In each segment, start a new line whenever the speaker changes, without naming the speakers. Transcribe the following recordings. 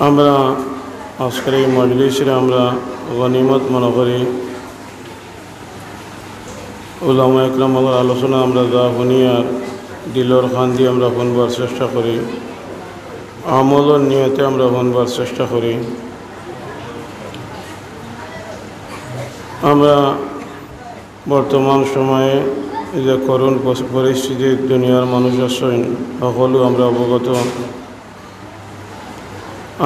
আমরা আজকের এই মজলিসে আমরা গনিমত মনে করি। উলামা ইকরামের আলোচনা আমরা যা শুনি আর দিলর খান দিয়ে আমরা শুনবার চেষ্টা করি, আমলের নিয়তে আমরা শুনবার চেষ্টা করি। আমরা বর্তমান সময়ে যে করুণ পরিস্থিতির দুনিয়ার মানুষ আছেন সকলো আমরা অবগত।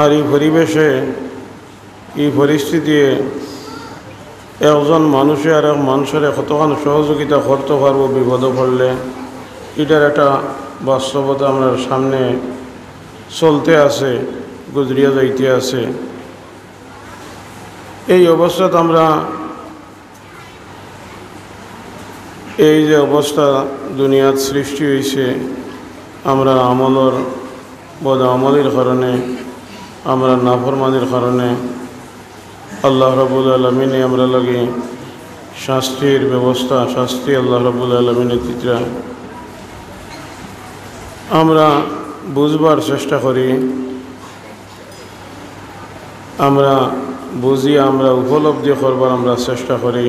আর এই পরিবেশে এই পরিস্থিতি একজন মানুষে আর এক মানুষের কতক্ষণ সহযোগিতা করতে পারবো বিপদে পড়লে, এটার একটা বাস্তবতা আমরা সামনে চলতে আছে, গুজরিয়া যাইতে আছে। এই অবস্থাত আমরা এই যে অবস্থা দুনিয়ার সৃষ্টি হয়েছে, আমরা আমলের বদ আমলের কারণে, আমরা নাফরমানির কারণে আল্লাহ রাব্বুল আলামিনে আমরা লাগে শাস্তির ব্যবস্থা, শাস্তি আল্লাহ রাব্বুল আলামিনের দিতরা আমরা বুঝবার চেষ্টা করি, আমরা বুঝি, আমরা উপলব্ধি করবার আমরা চেষ্টা করি।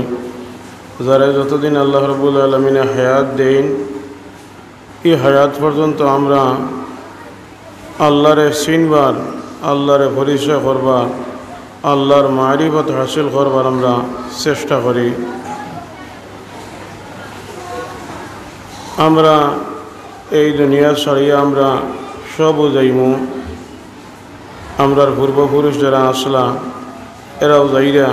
যারা যতদিন আল্লাহ রাব্বুল আলামিনে হায়াত দেন, এই হায়াত পর্যন্ত আমরা আল্লাহরে চিনবার, আল্লাহরে পরিচয় করবার, আল্লাহর মারিফত হাসিল করবার আমরা চেষ্টা করি। আমরা এই দুনিয়া ছাড়িয়ে আমরা সব যাইমু, আমরার পূর্বপুরুষ যারা আসলা এরাও যাইরা,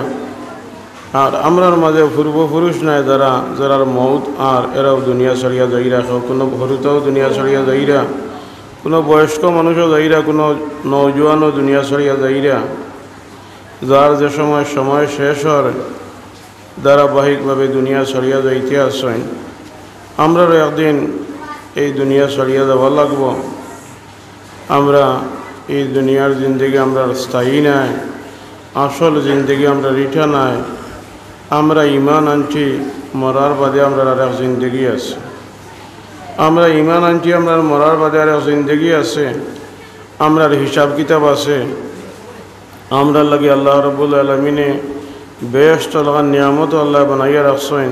আর আমরার মাঝে পূর্বপুরুষ নাই যারা, যারার মৌত আর এরাও দুনিয়া ছাড়িয়া যাইরা, কোনো ভরুতাও দুনিয়া ছাড়িয়া যাইরা, কোনো বয়স্ক মানুষও যাইরা, কোনো নৌজওয়ানও দুনিয়া ছাড়িয়া যাইরা। যার যে সময় শেষ হয় ধারাবাহিকভাবে দুনিয়া ছাড়িয়া যাইতে আসেন, আমরাও একদিন এই দুনিয়া ছাড়িয়া যাওয়া লাগব। আমরা এই দুনিয়ার জিন্দগি আমরা স্থায়ী নাই, আসল জিন্দগি আমরা রিঠা নাই। আমরা ইমান আনছি, মরার বাদে আমরা আর এক জিন্দগি আছে। আমরা ইমান আনছি, আমরা মরার বাদে আর এক জিন্দগি আছে, আমরার হিসাব কিতাব আছে। আমরা লাগে আল্লাহ রাব্বুল আলামিনে বেহেশত লাগান নিয়ামত আল্লাহ বানাইয়া রাখছেন,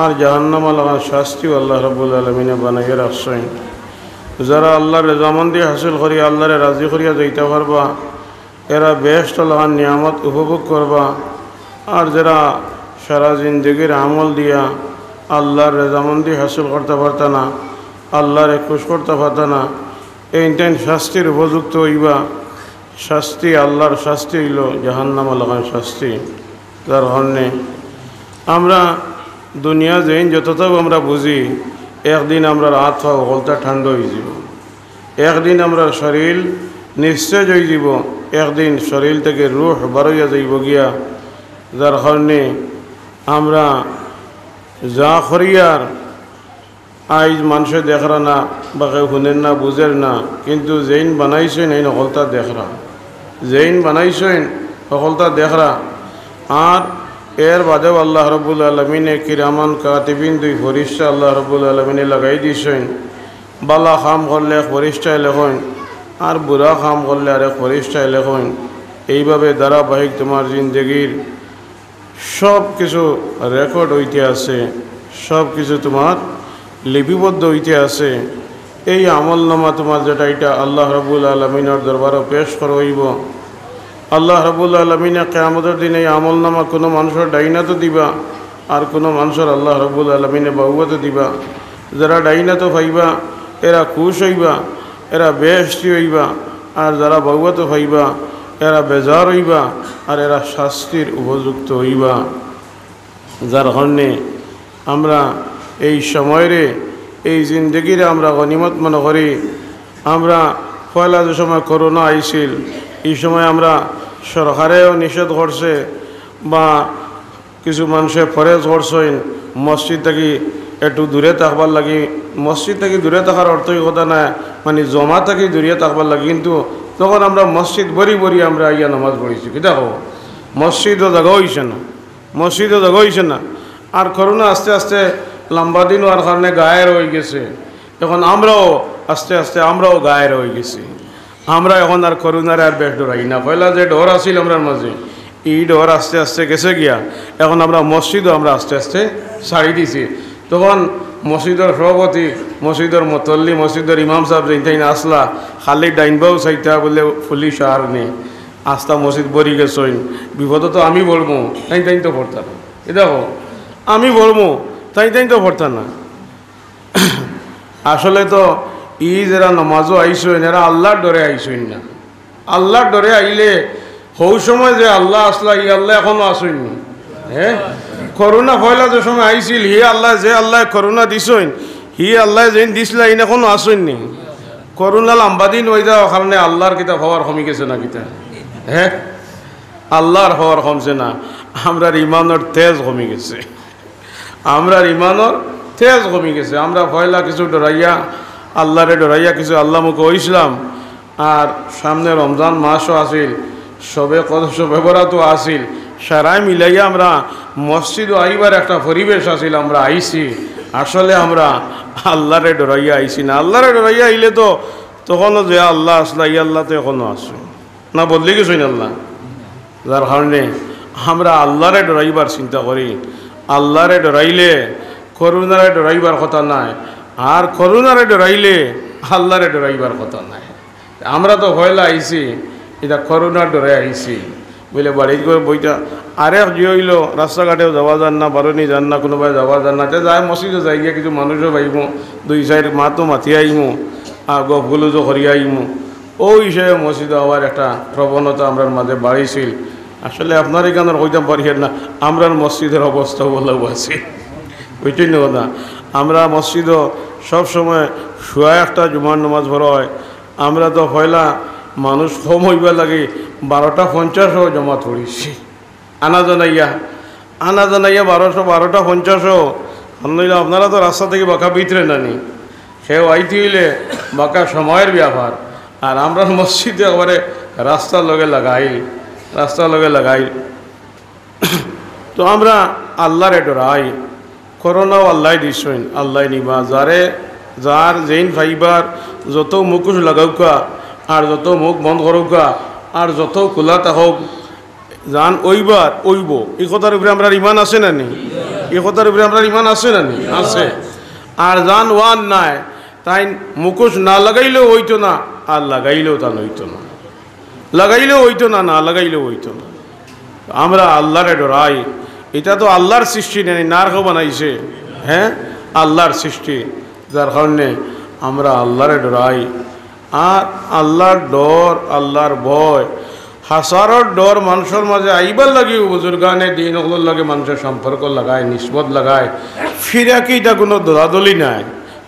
আর জাহান্নাম লাগান শাস্তিও আল্লাহ রাব্বুল আলামিনে বানাইয়া রাখছেন। যারা আল্লাহর রেজামন্দি হাসিল করি, আল্লাহরে রাজি করিয়া যাইতে পারবা, এরা বেহেশত লাগান নিয়ামত উপভোগ করবা। আর যারা সারা জিন্দগির আমল দিয়া আল্লাহর রেজামন্দি হাসিল করতে পারত না, আল্লাহরে খুশ করতে পারত না, এইটাই শাস্তির উপযুক্ত হইবা। শাস্তি আল্লাহর শাস্তি হইল জাহান্নাম লাগান শাস্তি। যার কারণে আমরা দুনিয়া যেন যতটাও আমরা বুঝি, একদিন আমরা হাত পা হলতা ঠান্ডা হয়ে যাব, একদিন আমরা শরীর নিশ্চয় হয়ে যাব, একদিন শরীর থেকে রুহ বারইয়া যাইব গিয়া। যার কারণে আমরা যা করিয়ার আইজ মানুষে দেখরা না, বা কেউ শুনেন না, বুঝেন না, কিন্তু যেইন বানাইছেন এই সকলতা দেখরা, যেইন বানাইছেন সকলতা দেখরা। আর এর বাদেও আল্লাহ রাব্বুল আলামিনে কিরামান কাতিবিন দুই ফরিস্তা আল্লাহ রাব্বুল আলামিনে লাগাই দিয়েছেন। বালা কাম করলে এক ফরিস্তায় লেখেন, আর বুড়া কাম করলে আর এক ফরিস্তায় লেখেন। এইভাবে ধারাবাহিক তোমার জিন্দগির সব কিছু রেকর্ড হইতে আছে, সব কিছু তোমার লিপিবদ্ধ হইতে আছে। এই আমলনামা তোমার যেটা, এটা আল্লাহ রাব্বুল আলামিনের দরবারে পেশ করা হইব। আল্লাহ রাব্বুল আলামিনে কিয়ামতের দিন এই আমলনামা কোনো মানুষের ডাইনাতো দিবা, আর কোনো মানুষের আল্লাহ রাব্বুল আলামিনে বাহুয়াতো দিবা। যারা ডাইনাতো পাইবা এরা খুশ হইবা, এরা বেহেশতি হইবা, আর যারা বাহুয়াতো পাইবা এরা বেজার হইবা, আর এরা শাস্তির উপযুক্ত হইবা। যার কারণে আমরা এই সময়ের এই জিন্দগিরে আমরা গনিমত মনে করি। আমরা পয়লা যে সময় করোনা আইছিল, এই সময় আমরা সরকারেও নিষেধ করছে, বা কিছু মানুষে ফরেজ করছেন মসজিদ থেকে একটু দূরে থাকবার লাগি। মসজিদ থেকে দূরে থাকার অর্থই কথা না, মানে জমা থেকে দূরে থাকবার লাগে। কিন্তু তখন আমরা মসজিদ বরি বরি আমরা ইয়া নামাজ পড়েছি, কি দেখো মসজিদও জায়গা হয়েছে না, মসজিদও জায়গা হয়েছে না। আর করোনা আস্তে আস্তে লম্বা দিন হওয়ার কারণে গায়ের হয়ে গেছে। এখন আমরাও আস্তে আস্তে আমরাও গায়ের হয়ে গেছি। আমরা এখন আর করোনার আর বেশ ডরাই না। পয়লা যে ডর আসিল আমরার মাঝে, এই ডর আস্তে আস্তে গেছে গিয়া। এখন আমরা মসজিদও আমরা আস্তে আস্তে ছাড়ি দিছি। তখন মসজিদের সভাপতি, মসজিদের মতল্লি, মসজিদের ইমাম সাহেব যেটাই না আসলা, খালি ডাইনবাও চাইতা বলে পুলিশ আর নেই, আস্তা মসজিদ বরি গেছইন, বিপদ তো আমি বলবো, তাই তাই তো পড়তা না। এ দেখো আমি বলবো, তাই তাই তো পড়তা না। আসলে তো ই যারা নমাজও আইসইন এরা আল্লাহর ডরে আইসইন না। আল্লাহর ডরে আইলে হৌ সময় যে আল্লাহ আসলা, ই আল্লাহ এখনো আসইন না। হ্যাঁ, করোনা পয়লা যে সময় আইছিল, হি আল্লাহ যে আল্লাহ করোনা দিছইন, হি আল্লাহ যেন দিছিলা ইন এখনো আসইন নি। করোনা লম্বা দিন হয়ে যাওয়ার কারণে আল্লাহর কিতা হওয়ার কমে গেছে না কিতা? হ্যাঁ, আল্লাহর হওয়ার কমছে না, আমরার ইমানের তেজ কমে গেছে। আমরার ইমানের তেজ কমে গেছে। আমরা পয়লা কিছু ডরাইয়া, আল্লাহরে ডরাইয়া কিছু আল্লাহ মুখ হইছিলাম। আর সামনে রমজান মাসও আসিল, সবে বরাতও আসিল, সারাই মিলাইয়া আমরা মসজিদও আইবার একটা পরিবেশ আসিল, আমরা আইছি। আসলে আমরা আল্লাহরে ডরাইয়া আইছি না। আল্লাহরে ডরাইয়া আইলে তো তখনও যে আল্লাহ আসলা, ই আল্লাহ তো এখনও আসে না, বদলে গেছই না আল্লাহ। যার কারণে আমরা আল্লাহরে ডরাইবার চিন্তা করি। আল্লাহরে ডরাইলে করুণারে ডরাইবার কথা নাই, আর করুণারে ডরাইলে আল্লাহরে ডরাইবার কথা নাই। আমরা তো ভয়লা আইছি, এটা করুণার ডরে আইছি বলে বাড়ির করে বইটা। আরেক যে হইল রাস্তাঘাটেও যাওয়া যান না, বারণি যান না, কোনোবাই যাওয়া যান না, যায় মসজিদও যাই গিয়ে কিছু মানুষও পাইব, দুই চার মাতো মাতি আইমু, আর গফগুলোজও করিয়া আইমু। ওই হিসেবে মসজিদে হওয়ার একটা প্রবণতা আমরার মাঝে বাড়িছিল। আসলে আপনার এখানের কইতাম পারি না, আমরার মসজিদের অবস্থা বলেও আছে ওইটাই না কথা। আমরা মসজিদও সবসময় শুয়া একটা জুমার নামাজ ভরা হয়। আমরা তো পয়লা মানুষ কম হইবা লাগে 12:50 জমা ধরিছি, আনা জানাইয়া 12:50। নইলে আপনারা তো রাস্তা থেকে বাঁকা ভিতরে নানি, সেও আইতে হইলে বাঁকা সময়ের ব্যাপার। আর আমরা মসজিদে একবারে রাস্তার লগে লাগাই। তো আমরা আল্লাহরে ডরাই। করোনাও আল্লাহ দিছেন, আল্লাহ নিবা। যার যেইন ফাইবার যত মুখোশ লাগাউকা, আর যত মুখ বন্ধ করুকা, আর যত খোলা থাকুক, জান ওইবার ওইব। এই কথার উপরে আমরা ইমান আছে না নি? এই কথার উপরে আমরা ইমান আছে না নি? আছে। আর জান ওয়ান নাই, তাই মুখোশ না লাগাইলেও হইতো না, আর লাগাইলেও তা হইতো না, লাগাইলেও হইতো না, না লাগাইলেও হইতো না। আমরা আল্লাহরে ডরাই। এটা তো আল্লাহর সৃষ্টি নেই, নারক বানাইছে। হ্যাঁ, আল্লাহর সৃষ্টি, যার কারণে আমরা আল্লাহরে ডরাই। আর আল্লাহর ডর, আল্লাহর ভয়, হাসারর ডর মানুষের মাঝে আইবার লাগে। বুজুর্গানে দিন ওগুলোর লাগে মানুষের সম্পর্ক লাগায়, নিসবত লাগায়। ফিরাকি এটা কোনো দলাদলি নাই,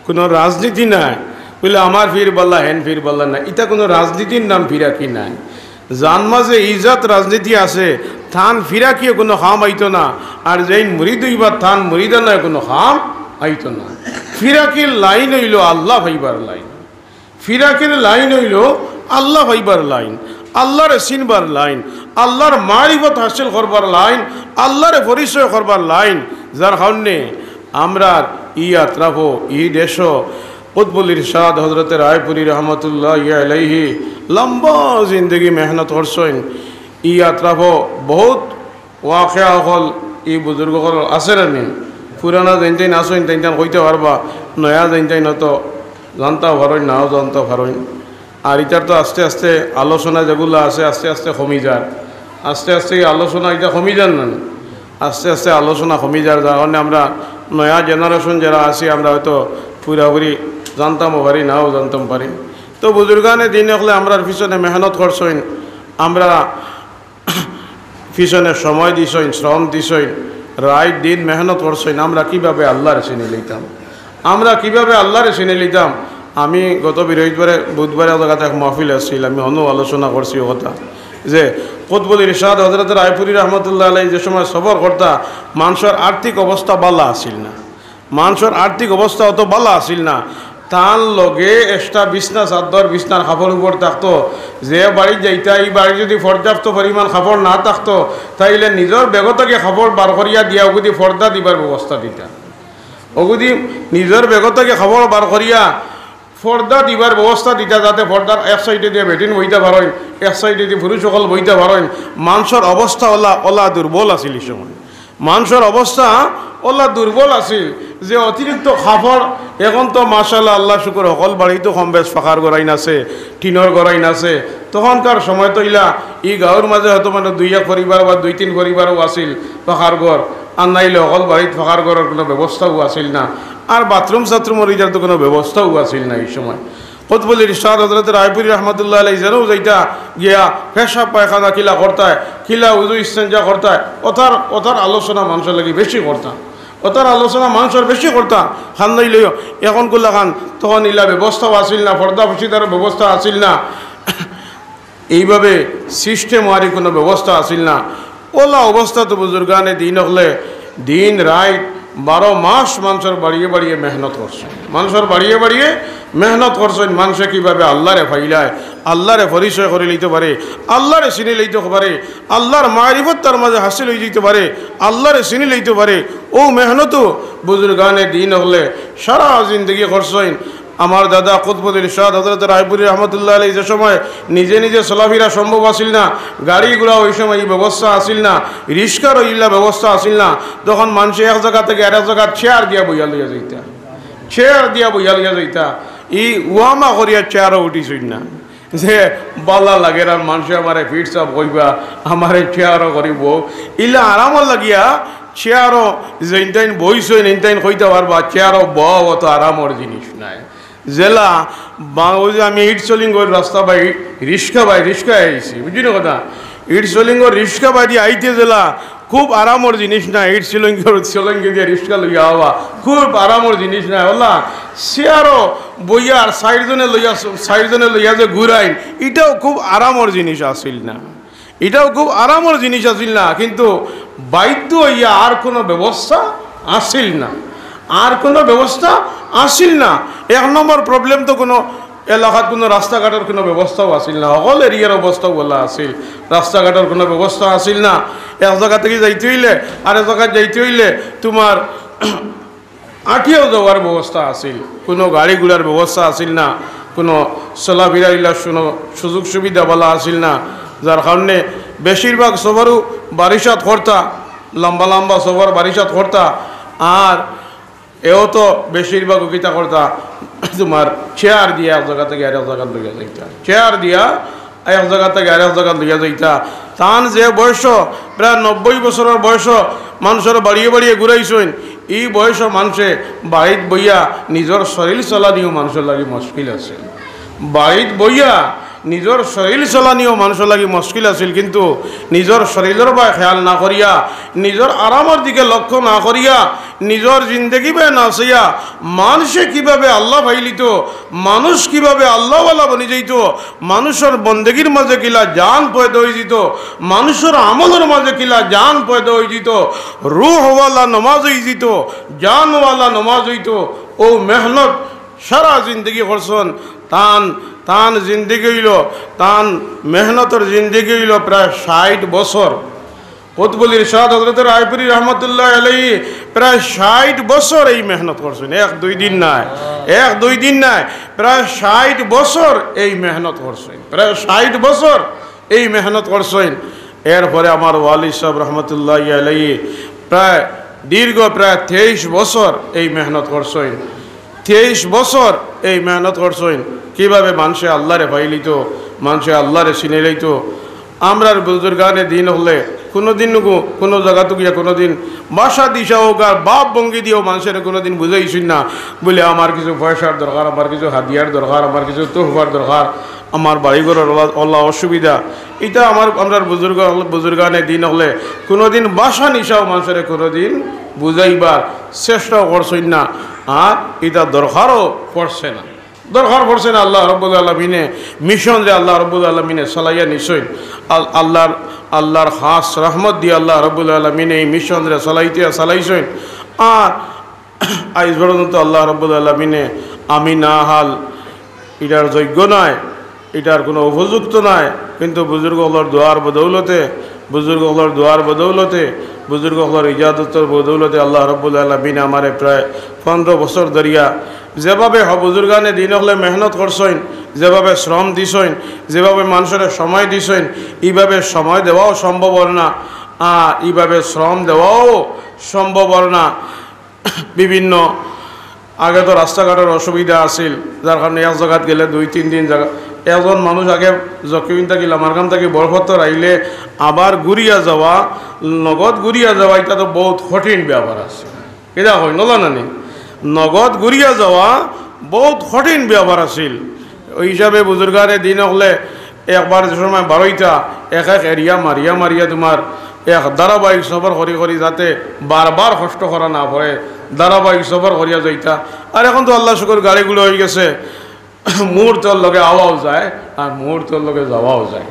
কোনো রাজনীতি নাই। বলে আমার ফির বল্লা, হেন ফির বল্লা নাই, এটা কোনো রাজনীতির নাম ফিরাকি নাই। যান মাঝে ইজাত রাজনীতি আছে, থান ফিরাকিও কোনো খাম আইতো না। আর যেই মুরিদ হইবার থান মুরিদানায় কোনো খাম আইতো না। ফিরাকির লাইন হইল আল্লাহ ভাইবার লাইন, ফিরাকের লাইন হইল আল্লাহ ভাইবার লাইন, আল্লাহর চিনবার লাইন, আল্লাহর মারিফত হাসিল করবার লাইন, আল্লাহর পরিচয় করবার লাইন। যার কারণে আমরা ই আত্রাফ ই দেশ উদ্বুল ইরশাদ হজরত রায়পুরি রহমতুল্লাহ আলাইহি লম্বা জিন্দগি মেহনত করছেন। ই আত্রাফ বহুত ওয়াকিয়া হল, ই বুজুর্গ হল আছে নি। পুরানা যেনটাই আসেন তেনটান কইতে পারবা, নয়া যেনটাই নত জানতা ভারইন, নাও জানতা ভারইন। আর এটার তো আস্তে আস্তে আলোচনা যেগুলো আছে আস্তে আস্তে কমি যার, আস্তে আস্তে আলোচনা এটা কমি যান না, আস্তে আস্তে আলোচনা কমি যার। যার কারণে আমরা নয়া জেনারেশন যারা আছি আমরা হয়তো পুরাপুরি জানতামও পারি, নাও জানতাম পারি। তো বুজুর্গানে দিন হলে আমরা পিছনে মেহনত করছেন, আমরা পিছনে সময় দিছেন, শ্রম দিছেন, রাত দিন মেহনত করছেন। আমরা কীভাবে আল্লাহরে চিনে লইতাম, আমরা কীভাবে আল্লাহরে চিনে লইতাম। আমি গত বুধবারে জায়গাতে এক মাহফিল আসছিল, আমি আলোচনা করছি ও কথা যে কুতবুল ইরশাদ হযরত রায়পুরি রহমতুল্লাহ আলাইহি যে সময় সফর করতা, মানুষের আর্থিক অবস্থা বালা আসিল না, মানুষের আর্থিক অবস্থা অত বালা আসিল না। তার লগে একটা বিছনা চাদর, বিছনার কাপড় উপর থাকতো। যে বাড়ি যাইতা, এই বাড়ি যদি পর্যাপ্ত পরিমাণ কাপড় না থাকতো, তাইলে নিজের বেগতকে কাপড় বার করিয়া দিয়া ওগুদি পর্দা দিবার ব্যবস্থা দিতা। ওগুদি নিজের বেগতকে কাপড় বার করিয়া পর্দা দিবার ব্যবস্থা দিতা, যাতে পর্দার এক সাইডে দিয়ে বেটিন বইতে পারেন, এক সাইডে দিয়ে পুরুষ সকল বইতে পারেন। মানুষের অবস্থা ওলা দুর্বল আছিল এই সময়, মানুষের অবস্থা ওলা দুর্বল আছিল যে অতিরিক্ত খাফর। এখন তো মাশাআল্লাহ আল্লাহ শুকর সকল বাড়িতে কম বেশ ফাঁকার গড়াইন আছে, টিনের গড়াইন আছে। তখনকার সময় তো ইলা গাঁৱৰ মাঝে হয়তো মানে 2-1 পরিবার বা 2-3 পরিবারও আছিল ফাঁকার ঘর, আর নাইলে সকল বাড়িতে ফাঁকার ঘরের কোনো ব্যবস্থাও আছিল না, আর বাথরুম সাথরুমের ইটার তো কোনো ব্যবস্থাও আছিল না এই সময়। কুতুবুল ইরশাদ হযরত রায়পুরি রহমতুল্লাহ আলাইহি যেন যাইতা গিয়া পেশাব পায়খানা কিলা করতায়, কিলা উজু ইস্তেঞ্জা করতায়, ওতার আলোচনা মানুষের লাগি বেশি করতাম, ওতার আলোচনা মানুষের বেশি করতাম। খান নাইলেও এখন গুলা খান তখন ইলা ব্যবস্থাও আছিল না, পর্দা ফসিদার ব্যবস্থা আছিল না, এইভাবে সিস্টেম আরি কোনো ব্যবস্থা আছিল না। ওলা অবস্থা তো বুজুর্গানে দিন হলে দিন রাত 12 মাস মানুষের বাড়িয়ে বাড়িয়ে মেহনত করছেন, মানুষের বাড়িয়ে বাড়িয়ে মেহনত করছেন। মানুষে কীভাবে আল্লাহরে ফাইলায়, আল্লাহরে পরিচয় করে লইতে পারে, আল্লাহরে চিনি লইতে পারে, আল্লাহর মারিফত তার মাঝে হাসিল হয়ে যেতে পারে, আল্লাহরে চিনি লইতে পারে। ও মেহনতও বুজুর্গানে দিন হলে সারা জিন্দগি করছেন। আমার দাদা কুতুবুল ইরশাদ হযরত রায়পুরি রহমতুল্লাহ আলাইহি যে সময় নিজে নিজে চলাফেরা সম্ভব আসিল না, গাড়িগুলা ওই সময় এই ব্যবস্থা আসিল না, রিক্সার ইল্লা ব্যবস্থা আসিল না, তখন মানুষ এক জায়গা থেকে আরেক জায়গা চেয়ার দিয়া বইয়া লইয়া যাইতা, চেয়ার দিয়া বইয়া লইয়া যাইতা। ই ওয়ামা করিয়া চেয়ারও উঠিছই না যে বালা লাগে, আর মানুষে আমারে ফিট সাপ কইবা, আমারে চেয়ারও করিব, ইলা আরামর লাগিয়া চেয়ারও যেইটাইন বইছই এইটাইন কইতে পারবা, চেয়ারও বও অত আরামর জিনিস নাই। জেলা ওই যে আমি ইট চলিঙ্গর রাস্তা বাই রিক্সা আইছি, বুঝলি না কথা, ইট চলিঙ্গর রিক্সা বাই দিয়ে আইতে জেলা খুব আরামর জিনিস না, ইট চলিঙ্গি দিয়ে রিক্সা লইয়া হওয়া খুব আরামর জিনিস না। ওলা চেয়ারও বইয়া আর সাইডজনে লইয়া যে ঘুরাইন, এটাও খুব আরামর জিনিস আসিল না, এটাও খুব আরামর জিনিস আসিল না। কিন্তু বাধ্য হইয়া আর কোনো ব্যবস্থা আসিল না, আর কোনো ব্যবস্থা আসিল না। 1 নম্বর প্রবলেম তো কোনো এলাকাত কোনো রাস্তাঘাটের কোনো ব্যবস্থাও আসিল না, সকল এরিয়ার অবস্থাও বলা আসিল, রাস্তাঘাটের কোনো ব্যবস্থা আসিল না। এক জায়গা থেকে যাইতে হইলে আর এক জায়গায় যাইতে হইলে তোমার আঁটিয়াও যাওয়ার ব্যবস্থা আসিল, কোনো গাড়ি ঘোড়ার ব্যবস্থা আসিল না, কোনো চলাফেরার কোনো সুযোগ সুবিধা বলা আসিল না, যার কারণে বেশিরভাগ সবারও বারিশাত করতা, লম্বা লম্বা সবার বারিশাত করতা। আর এও তো বেশিরভাগ কিতা করতা তোমার চেয়ার দিয়া এক জায়গা থেকে আরেক জায়গা লইয়া যাইতা, চেয়ার দিয়া এক জায়গা থেকে আরেক জায়গা লইয়া যাইতা। তান যে বয়স প্রায় 90 বছরের বয়স মানুষের বাড়িয়ে বাড়িয়ে ঘুরাইছেন, এই বয়স মানুষে বাড়িত বইয়া নিজের শরীর চলানিও মানুষের লাগে মুশকিল আছে, বাড়িত বইয়া নিজের শরীর চলানিও মানুষের লাগে মুশকিল আছিল। কিন্তু নিজের শরীরের বা খেয়াল না করিয়া, নিজের আরামের দিকে লক্ষ্য না করিয়া, নিজের জিন্দগি বে না চাইয়া মানুষে কিভাবে আল্লাহ ভাইলিত, মানুষ কিভাবে আল্লাহওয়ালা বনি যাইত, মানুষের বন্দেগীর মাঝে কিলা জান পয়দা হয়ে যেত, মানুষের আমলের মাঝে কিলা জান পয়দা হয়ে যেত, রুহওয়ালা নমাজ হয়ে যেত, জানওয়ালা নমাজ হইত। ও মেহনত সারা জিন্দগি করছেন, তান জিন্দগি হইল, তান মেহনতের জিন্দগি হইল প্রায় 60 বছর। কুতুবুল ইরশাদ হযরত রায়পুরি রহমতুল্লাহ আলাইহি প্রায় 60 বছর এই মেহনত করছেন, 1-2 দিন নাই, 1-2 দিন নাই, প্রায় 60 বছর এই মেহনত করছেন, প্রায় 60 বছর এই মেহনত করছেন। এরপরে আমার ওয়ালি সাহেব রহমতুল্লাহ আলাইহি প্রায় দীর্ঘ প্রায় 23 বছর এই মেহনত করছেন, 23 বছর এই মেহনত করছেন। কীভাবে মানুষে আল্লাহরে পাইলিত, মানুষে আল্লাহরে চিনে লইত। আমরার বুজুর্গানে দিন হলে কোনো দিন কোনো জায়গাতে গিয়া কোনো দিন বাসা দিশা হোক আর বাপ ভঙ্গি দিয়েও মানুষের কোনো দিন বুঝাইছি না, বলে আমার কিছু পয়সার দরকার, আমার কিছু হাদিয়ার দরকার, আমার কিছু তোহফার দরকার, আমার বাড়িঘরের আল্লাহ অসুবিধা। এটা আমরা বুজুর্গানে দিন হলে কোনো দিন বাসা নিশাও মানুষের কোনো দিন বুঝাইবার চেষ্টাও করছেন না, আর এটা দরকারও পড়ছে না, দরকার পড়ছে না। আল্লাহ রব্বুল আলমিনে মিশন যে আল্লাহ রব্বুল আলমিনে চালাইয়া নিশ্চয় আল্লাহর খাস রহমত দিয়ে আল্লাহ রব্বুল আলমিনে এই মিশন যে চালাইছেন। আর আজ পর্যন্ত আল্লাহ রব্বুল আলমিনে আমি না হাল এটার যোগ্য নয়, এটার কোনো উপযুক্ত নাই, কিন্তু বুজুর্গগুলোর দোয়ার বদৌলতে, বুজুর্গগুলোর দোয়ার বদৌলতে, বুজুর্গগুলোর ইজাজতের বদৌলতে আল্লাহ রাব্বুল আলামিন আমারে প্রায় 15 বছর ধরিয়া যেভাবে বুজুর্গানে দিন হলে মেহনত করছেন, যেভাবে শ্রম দিছেন, যেভাবে মানুষের সময় দিছেন, এইভাবে সময় দেওয়াও সম্ভব না, এইভাবে শ্রম দেওয়াও সম্ভব না। বিভিন্ন আগে তো রাস্তাঘাটের অসুবিধা আছিল, যার কারণে এক জায়গাত গেলে 2-3 দিন জায়গা একজন মানুষ আগে জকিবিন থাকিল আমার কাম থাকি বরফত্তর আইলে আবার ঘুরিয়া যাওয়া, নগদ ঘুরিয়া যাওয়া, এটা তো বহুত কঠিন ব্যাপার আছে। এটা হয় নলা নানি, নগদ ঘুরিয়া যাওয়া বহুত কঠিন ব্যাপার আছিল। ওই হিসাবে বুজুর্গারে দিন হলে একবার যে সময় 12টা এক এরিয়া মারিয়া মারিয়া তোমার এক ধারাবাহিক সফর করি করি যাতে বারবার কষ্ট করা না পড়ে, ধারাবাহিক সফর করিয়া যাইতা। আর এখন তো আল্লাহ শুকর গাড়িগুলো হয়ে গেছে, মুহূর্তের লগে আওয়াও যায় আর মুহূর্তের লগে যাওয়াও যায়।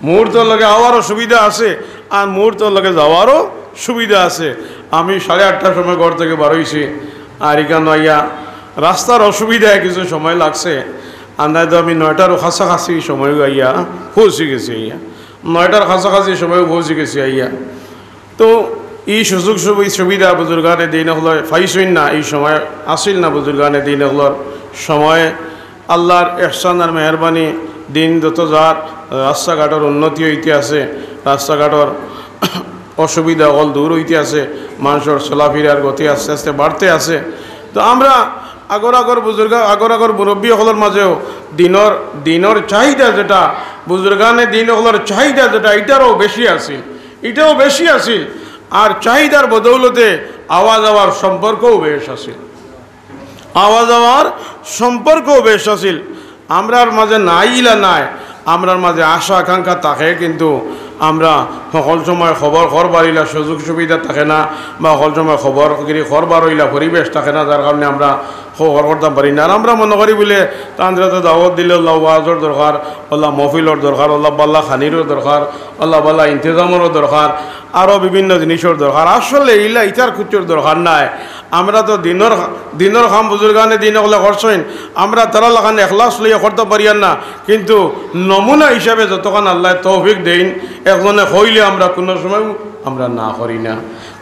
মুহূর্তের লগে আওয়ারও সুবিধা আছে আর মুহূর্তের লগে যাওয়ারও সুবিধা আছে। আমি 8:30টার সময় ঘর থেকে বারোইছি, আর এখানে আইয়া রাস্তার অসুবিধায় কিছু সময় লাগছে, আর নাই তো আমি 9টারও কাছাকাছি সময় আইয়া পৌঁছে গেছি, আইয়া 9টার কাছাকাছি সময় পৌঁছে গেছি আইয়া। তো এই সুযোগ সুবিধা বুজুর্গানে দিন হল পাইছই না, এই সময় আসিল না বুজুর্গানে দিন হলর সময়। আল্লাহর ইহসান আর মেহরবানি দিন যত যার রাস্তাঘাটের উন্নতি হইতে আছে, রাস্তাঘাটের অসুবিধা হল দূর হইতে আছে, মানুষের চলাফেরার গতি আস্তে আস্তে বাড়তে আছে। তো আমরা আগর আগর মুরব্বী হলের মাঝেও দিনের চাহিদা যেটা, বুজুর্গানে দিন হলের চাহিদা যেটা, এটারও বেশি আছিল, এটাও বেশি আছিল। আর চাহিদার বদৌলতে আওয়াজ আওয়ার সম্পর্কও বেশ আছিল, আওয়াজ আওয়ার সম্পর্কও বেশ আছিল। আমরার মাঝে নাইলা নাই, আমরার মাঝে আশা আকাঙ্ক্ষা থাকে, কিন্তু আমরা সকল সময় খবর করবারিলা সুযোগ সুবিধা থাকে না, বা সকল সময় খবরগিরি করবার হইলা পরিবেশ থাকে না, যার কারণে আমরা খবর করতে পারি না। আর আমরা মনে করি বলে তান্দ্রাতে দাওয়াত দিলে আল্লাহ ওয়াজর দরকার, আল্লাহ মহফিলর দরকার, আল্লাহ বাল্লা খানিরও দরকার, আল্লাহ বাল্লা ইন্তজামেরও দরকার, আরও বিভিন্ন জিনিসের দরকার। আসলে এইলা ইটার কুচুর দরকার নাই। আমরা তো দিনের খাম বুজুর্গানে দিন হলে করছেন, আমরা তারা লাগান এখলাস লইয়া করতে পারিয়ান না, কিন্তু নমুনা হিসাবে যতক্ষণ আল্লাহ তৌফিক দেন একজনে হইলে আমরা কোনো সময় আমরা না করি না।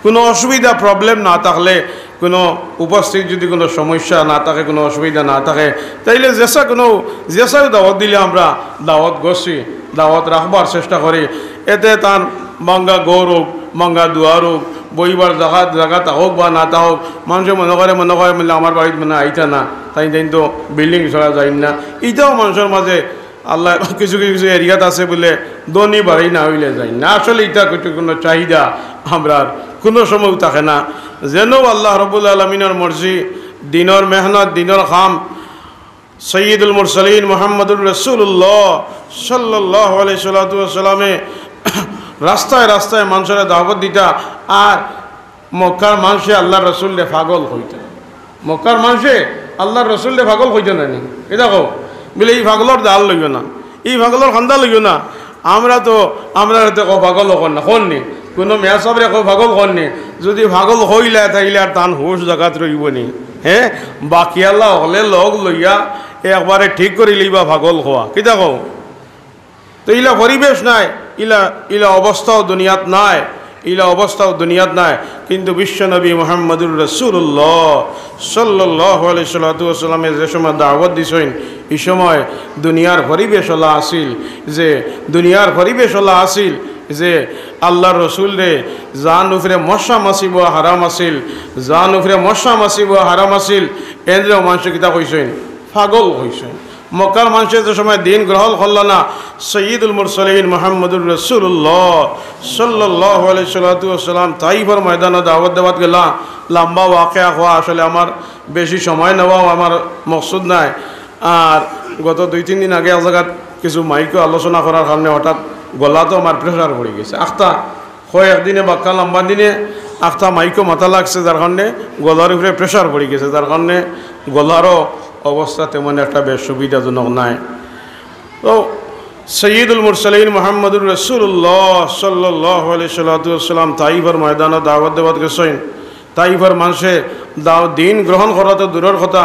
কোনো অসুবিধা প্রবলেম না থাকলে, কোনো উপস্থিত যদি কোনো সমস্যা না থাকে, কোনো অসুবিধা না থাকে, তাইলে যেসা দাওয়াত দিলে আমরা দাওয়াত গছি, দাওয়াত রাখবার চেষ্টা করি। এতে তার বাঙ্গা গৌরব, বাঙ্গা দুয়ারক, বইবার জায়গা হোক বা না তা হোক, মানুষের মনে করে বলে আমার বাড়িতে মানে আইতা না, তাই তো বিল্ডিং ছড়া যায় না। এটাও মানুষের মাঝে আল্লাহ কিছু কিছু এরিয়াত আছে বলে দনি বাড়ি না হইলে যায় না। আসলে এটা কোনো চাহিদা আমরা কোনো সময় থাকে না। যেন আল্লাহ রব্বুল আলমিনের মর্জি, দিনের মেহনত, দিনের খাম সৈয়দুল মুরসালিন মুহাম্মদুর রাসূলুল্লাহ সাল্লাল্লাহু আলাইহি সাল্লামে রাস্তায় রাস্তায় মানুষের দাওয়াত দিতা। আর মক্কার মানুষে আল্লাহর রসুলরে পাগল হইত, মক্কার মানুষে আল্লাহর রসুলরে পাগল হইত না নি? এ দেখো বলে এই পাগলর দাল লইও না, এই পাগলর খান্দা লইও না। আমরা তো পাগল হন না, হন নি কোনো মেয়া সাবরে পাগল হন নি। যদি পাগল হইলে তাইলে আর তান হুশ জাগাত রইব নি? হ্যাঁ, বাকি আল্লাহ হলে লগ লইয়া একবারে ঠিক করে লইবা পাগল হওয়া। কি দেখো তো ইলা পরিবেশ নাই, ইলা অবস্থাও দুনিয়াত নাই, ইলা অবস্থাও দুনিয়াত নাই। কিন্তু বিশ্বনবী মুহাম্মদুর রাসূলুল্লাহ সাল্লাল্লাহু আলাইহি সাল্লামে যে সময় দাওয়াত দিছেন, এই সময় দুনিয়ার পরিবেশ হলা আসিল, যে দুনিয়ার পরিবেশ হলা আসিল যে আল্লাহর রসুল রে জান উফরে মশা মাসিব হারাম আসিল, জান উফরে মশা মাসিব হারাম আসিল। এন্দ্রেও মানুষ কিতা কইছেন? পাগল হইছেন। মক্কার মানুষের যে সময় দিন গ্রহণ করল না, সৈয়দুল মুরসালিন মুহাম্মদুর রাসূলুল্লাহ সাল্লাল্লাহু আলাইহি সাল্লাম তাইফের ময়দানে দাওয়াত দেওয়াত গেলা। লম্বা ওয়াকিয়া হওয়া, আসলে আমার বেশি সময় নেওয়াও আমার মকসুদ নাই। আর গত 2-3 দিন আগে এক জায়গাত কিছু মাইকো আলোচনা করার কারণে হঠাৎ গলা তো আমার প্রেশার পড়ে গেছে। আখতা হয় একদিনে বাক্কা লম্বা দিনে আখতা মাইকো মাথা লাগছে, যার কারণে গলার উপরে প্রেশার পড়ে গেছে, যার কারণে গলারও অবস্থা তেমন একটা বেশ সুবিধাজনক নাই। তো সৈয়দুল মুরসালিন মুহাম্মদুর রাসূলুল্লাহ সাল্লাল্লাহু আলাইহি সাল্লাম তাইফের ময়দানে দাওয়াত দেওয়াত গেছেন। তাইফের মানুষে দিন গ্রহণ করা তো দূরের কথা,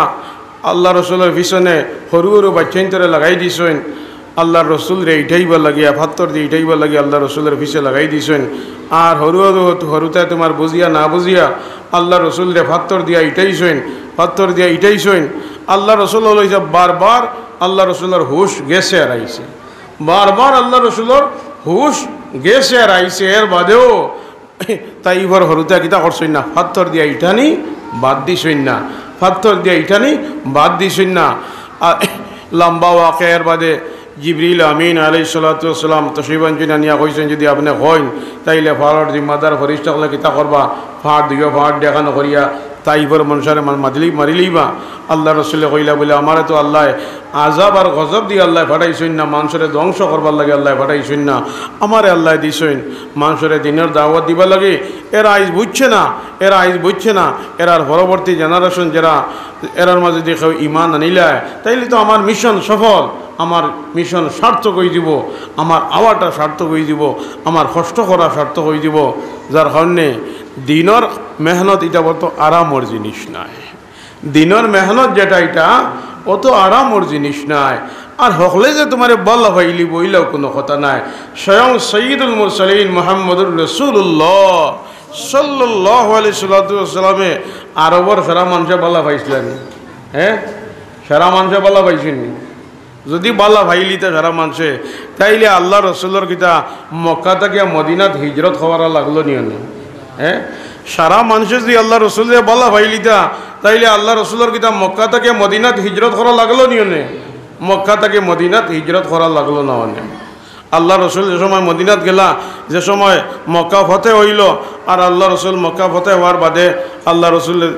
আল্লাহ রসুলের পিছনে সরু সরু বাচ্চাইন্তরে লাগাই দিছেন। আল্লাহর রসুলরে ইটাইবার লাগিয়া ফাত্তর দিয়ে ইটাইবার লাগিয়া আল্লাহ রসুলের পিছে লাগাই দিছেন। আর হরুতে তোমার বুঝিয়া না বুঝিয়া আল্লাহ রসুলরে ফাত্তর দিয়া ইটাইছেন, ফাত্তর দিয়া ইটাইছেন। আল্লাহ রসুল হইছে বারবার আল্লাহ রসুলের হুশ গেছে আর আইছে, বারবার আল্লাহ রসুলের হুশ গেছে আর আইছে। এর বাদেও তাই এবার হরুতে কিতা করছেন না, ফাত্তর দিয়া ইটানি বাদ দিছেন না, ফাত্তর দিয়া ইটানি বাদ দিছেন না। আর লম্বা ওয়াকের বাদে জিবরিল আমিন আলাইহিস সালাতু ওয়াস সালাম তশরিফাঞ্জিনা নিয়া কইছেন যদি আপনি হইন তাইলে ফাড়ার জিম্মাদার ফরিস্তাগুলো কিতা করবা, ফাড় দিও, ফাড় দেখানো করিয়া তাইফর মানুষের মারিলিবা। আল্লাহ রসুলে কইলা বলে আমারে তো আল্লাহ আজাব আর গজব দিয়ে আল্লাহ ফাটাইছেন না, মানুষের ধ্বংস করবার লাগে আল্লাহ ফাটাইছেন না, আমারে আল্লাহ দিছেন মানুষের দিনের দাওয়াত দিবা লাগে। এরা আইজ বুঝছে না, এরা আইজ বুঝছে না। এরার পরবর্তী জেনারেশন যারা এরার মাঝে দেখে ইমান আনিলায় তাইলে তো আমার মিশন সফল, আমার মিশন সার্থক হয়ে দিব, আমার আওয়াটা সার্থক হয়ে দিব, আমার কষ্ট করা সার্থক হয়ে দিব। যার কারণে দিনের মেহনত এটা অত আরামর জিনিস নাই, দিনের মেহনত যেটা এটা অত আরামর জিনিস নাই। আর হকলে যে তোমার বলা ভাইলি বইলেও কোনো কথা নাই। স্বয়ং সৈয়দুল মুরসালিন মুহাম্মদুর রাসূলুল্লাহ সাল্লাল্লাহু আলাইহি সাল্লামে আরবর সারা মানুষে বলা পাইছিলেন। হ্যাঁ, সারা মানুষে বলা পাইছেন। যদি বালা ভাইলিতে সারা মানুষে তাইলে আল্লাহ রসুলের কিতা মক্কা থেকে মদিনাত হিজরত হওয়ার লাগলো নিয়ে। হ্যাঁ, সারা মানুষে যদি আল্লাহ রসুলের বলা ভাইলিতা তাইলে আল্লাহ রসুলের কিতা মক্কা থেকে মদিনাত হিজরত করা লাগলো নিয়ে, মক্কা থেকে মদিনাত হিজরত করা লাগলো না। মানে আল্লাহ রসুল যে সময় মদিনাত গেলা, যে সময় মক্কা ফতে হইল, আর আল্লাহ রসুল মক্কা ফতে হওয়ার বাদে আল্লাহ রসুলের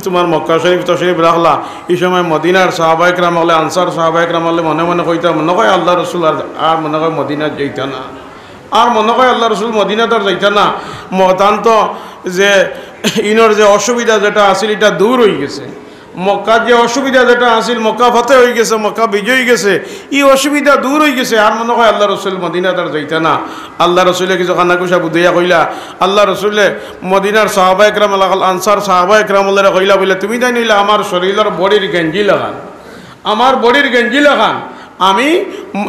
তোমার মক্কা শরীফ তশরিফ রাখলা, এই সময় মদিনার সাহাবায়ে কেরাম হলে আনসার সাহাবায়ে কেরাম হলে মনে মনে কইতা, মনে কয় আল্লাহ রসুল আর মনে কয় মদিনাত যাইতা না, আর মনে কয় আল্লাহ রসুল মদিনাত আর যাইতা না। মতান্ত যে ইনর যে অসুবিধা যেটা আসিল এটা দূর হয়ে গেছে, মক্কার যে অসুবিধা যেটা আসিল, মক্কা ফতে হয়ে গেছে, মক্কা বিজয়ী গেছে, এই অসুবিধা দূর হয়ে গেছে। আর মনে হয় আল্লাহ রসুল মদিনাত আর যাইতা না। আল্লাহ রসুলে কিছু কানাকুশা বুঝাইয়া কইলা, আল্লাহ রসুলে মদিনার সাহাবায়ে কেরাম আনসার সাহাবায়ে কেরাম কইলা বলে তুমি তাই নিলে আমার শরীরের বডির গেঞ্জি লাগান, আমার বডির গেঞ্জি লাগান, আমি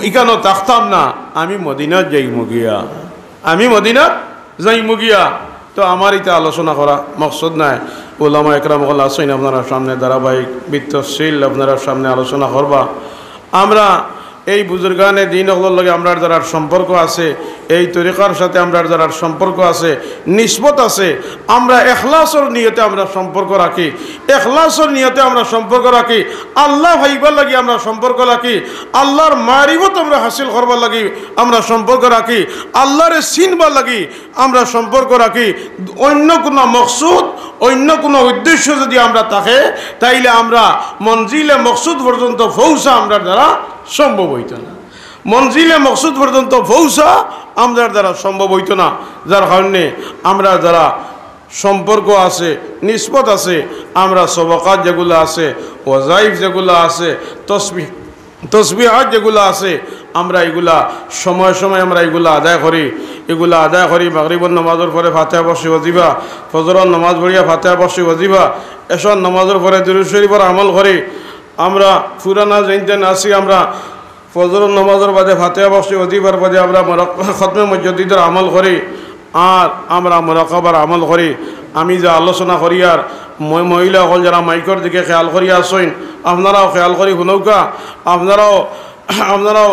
ইকানো থাকতাম না, আমি মদিনাত যাইমু গিয়া, আমি মদিনাত যাইমু গিয়া। তো আমার এটা আলোচনা করা মকসদ নাই। ওলামা একরাম আসেন আপনারা সামনে ধারাবাহিক বৃত্তশীল আপনারা সামনে আলোচনা করবা। আমরা এই বুজুর্গানে দিন ওগুলোর লগে আমরা যারা সম্পর্ক আছে, এই তরিকার সাথে আমরা যারা সম্পর্ক আছে, নিসবত আছে, আমরা এখলাসর নিয়তে আমরা সম্পর্ক রাখি, এখলাসর নিয়তে আমরা সম্পর্ক রাখি, আল্লাহ ভাইবার লাগি আমরা সম্পর্ক রাখি, আল্লাহর মারিফত আমরা হাসিল করবার লাগি আমরা সম্পর্ক রাখি, আল্লাহরে চিনবার লাগি আমরা সম্পর্ক রাখি। অন্য কোনো মকসুদ, অন্য কোনো উদ্দেশ্য যদি আমরা থাকে তাইলে আমরা মঞ্জিলে মকসুদ পর্যন্ত পৌঁছা আমরা দ্বারা সম্ভব হইত না, মঞ্জিলে মকসুদ পর্যন্ত পৌঁছা আমাদের দ্বারা সম্ভব হইত না। যার কারণে আমরা যারা সম্পর্ক আছে, নিসবত আছে, আমরা সবকাত যেগুলো আছে, ওয়াজাইফ যেগুলো আছে, তসবিহাত যেগুলো আছে, আমরা এগুলা সময় সময় আমরা এগুলা আদায় করি, এগুলা আদায় করি। মাগরিবর নামাজের পরে ফাতিহা বর্ষি ওয়াজিবা, ফজরের নামাজ পড়িয়া ফাতিহা বর্ষি ওয়াজিবা, এশার নামাজের পরে দুরূদ শরীফের আমল করি। আমরা পুরানা জানতেন আসি, আমরা ফজরের নামাজের বাদে ফাতিহা বর্ষি ওয়াজিবার বাদে আমরা খতমে মুজাদ্দিদের আমল করি, আর আমরা মুরাকাবার আমল করি। আমি যে আলোচনা করি আর মহিলা হল যারা মাইকর দিকে খেয়াল করিয়া আসেন, আপনারাও খেয়াল করি শুনৌকা, আপনারাও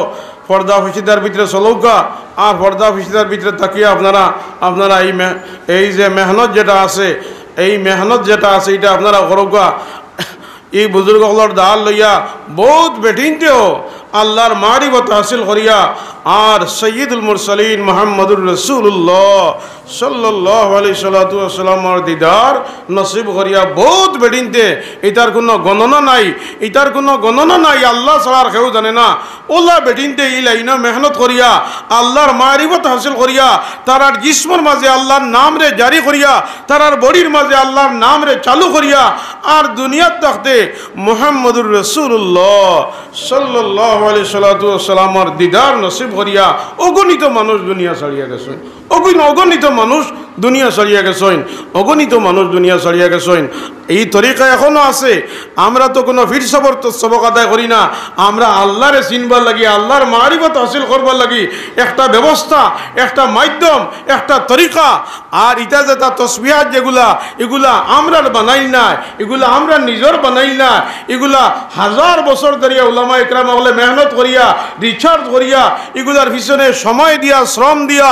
পর্দা ফিসিদার ভিতরে চলৌকা, আর পর্দা ফিসিদার ভিতরে তাকিয়ে আপনারা এই যে মেহনত যেটা আছে, এই মেহনত যেটা আছে এটা আপনারা করৌকা। এই বুজুর্গগুলোর দাল লইয়া বহুত বেটিনতেও আল্লাহর মারিফত হাসিল করিয়া আর সৈয়দুল মুরসালিন মুহাম্মদুর রাসূলুল্লাহ সাল্লাল্লাহু আলাইহি সাল্লামের দিদার নসিব করিয়া বহুত বেটিনতে। এটার কোনো গণনা নাই, এটার কোনো গণনা নাই, আল্লাহ ছাড়া কেউ জানে না। ওলা বেটিনতে এই লাইনে মেহনত করিয়া আল্লাহর মারিফত হাসিল করিয়া তারার জিসমর মাঝে আল্লাহর নাম রে জারি করিয়া তারার বডির মাঝে আল্লাহর নাম রে চালু করিয়া আর দুনিয়ার থাকতে মুহাম্মদুর রাসূলুল্লাহ সাল্লাল্লাহু আলাইহি সাল্লামের দিদার নসিব করিয়া অগণিত মানুষ দুনিয়া ছাড়িয়া গেছে, অগণিত মানুষ দুনিয়া ছাড়িয়া গেছেন, অগণিত মানুষ দুনিয়া ছাড়িয়া গেছেন। এই তরিকা এখনো আছে। আমরা তো কোনো ফির সবক আদায় করি না, আমরা আল্লাহরে চিনবার লাগি, আল্লাহর মারিফত হাসিল করবার লাগি একটা ব্যবস্থা, একটা মাধ্যম, একটা তরিকা। আর ইটা যেটা তসবিহাত যেগুলা, এগুলা আমরা বানাই না, এগুলা আমরা নিজের বানাই না, এগুলা হাজার বছর ধরিয়া উলামা ইকরাম হলে মেহনত করিয়া, রিসার্চ করিয়া, এগুলার পিছনে সময় দিয়া, শ্রম দিয়া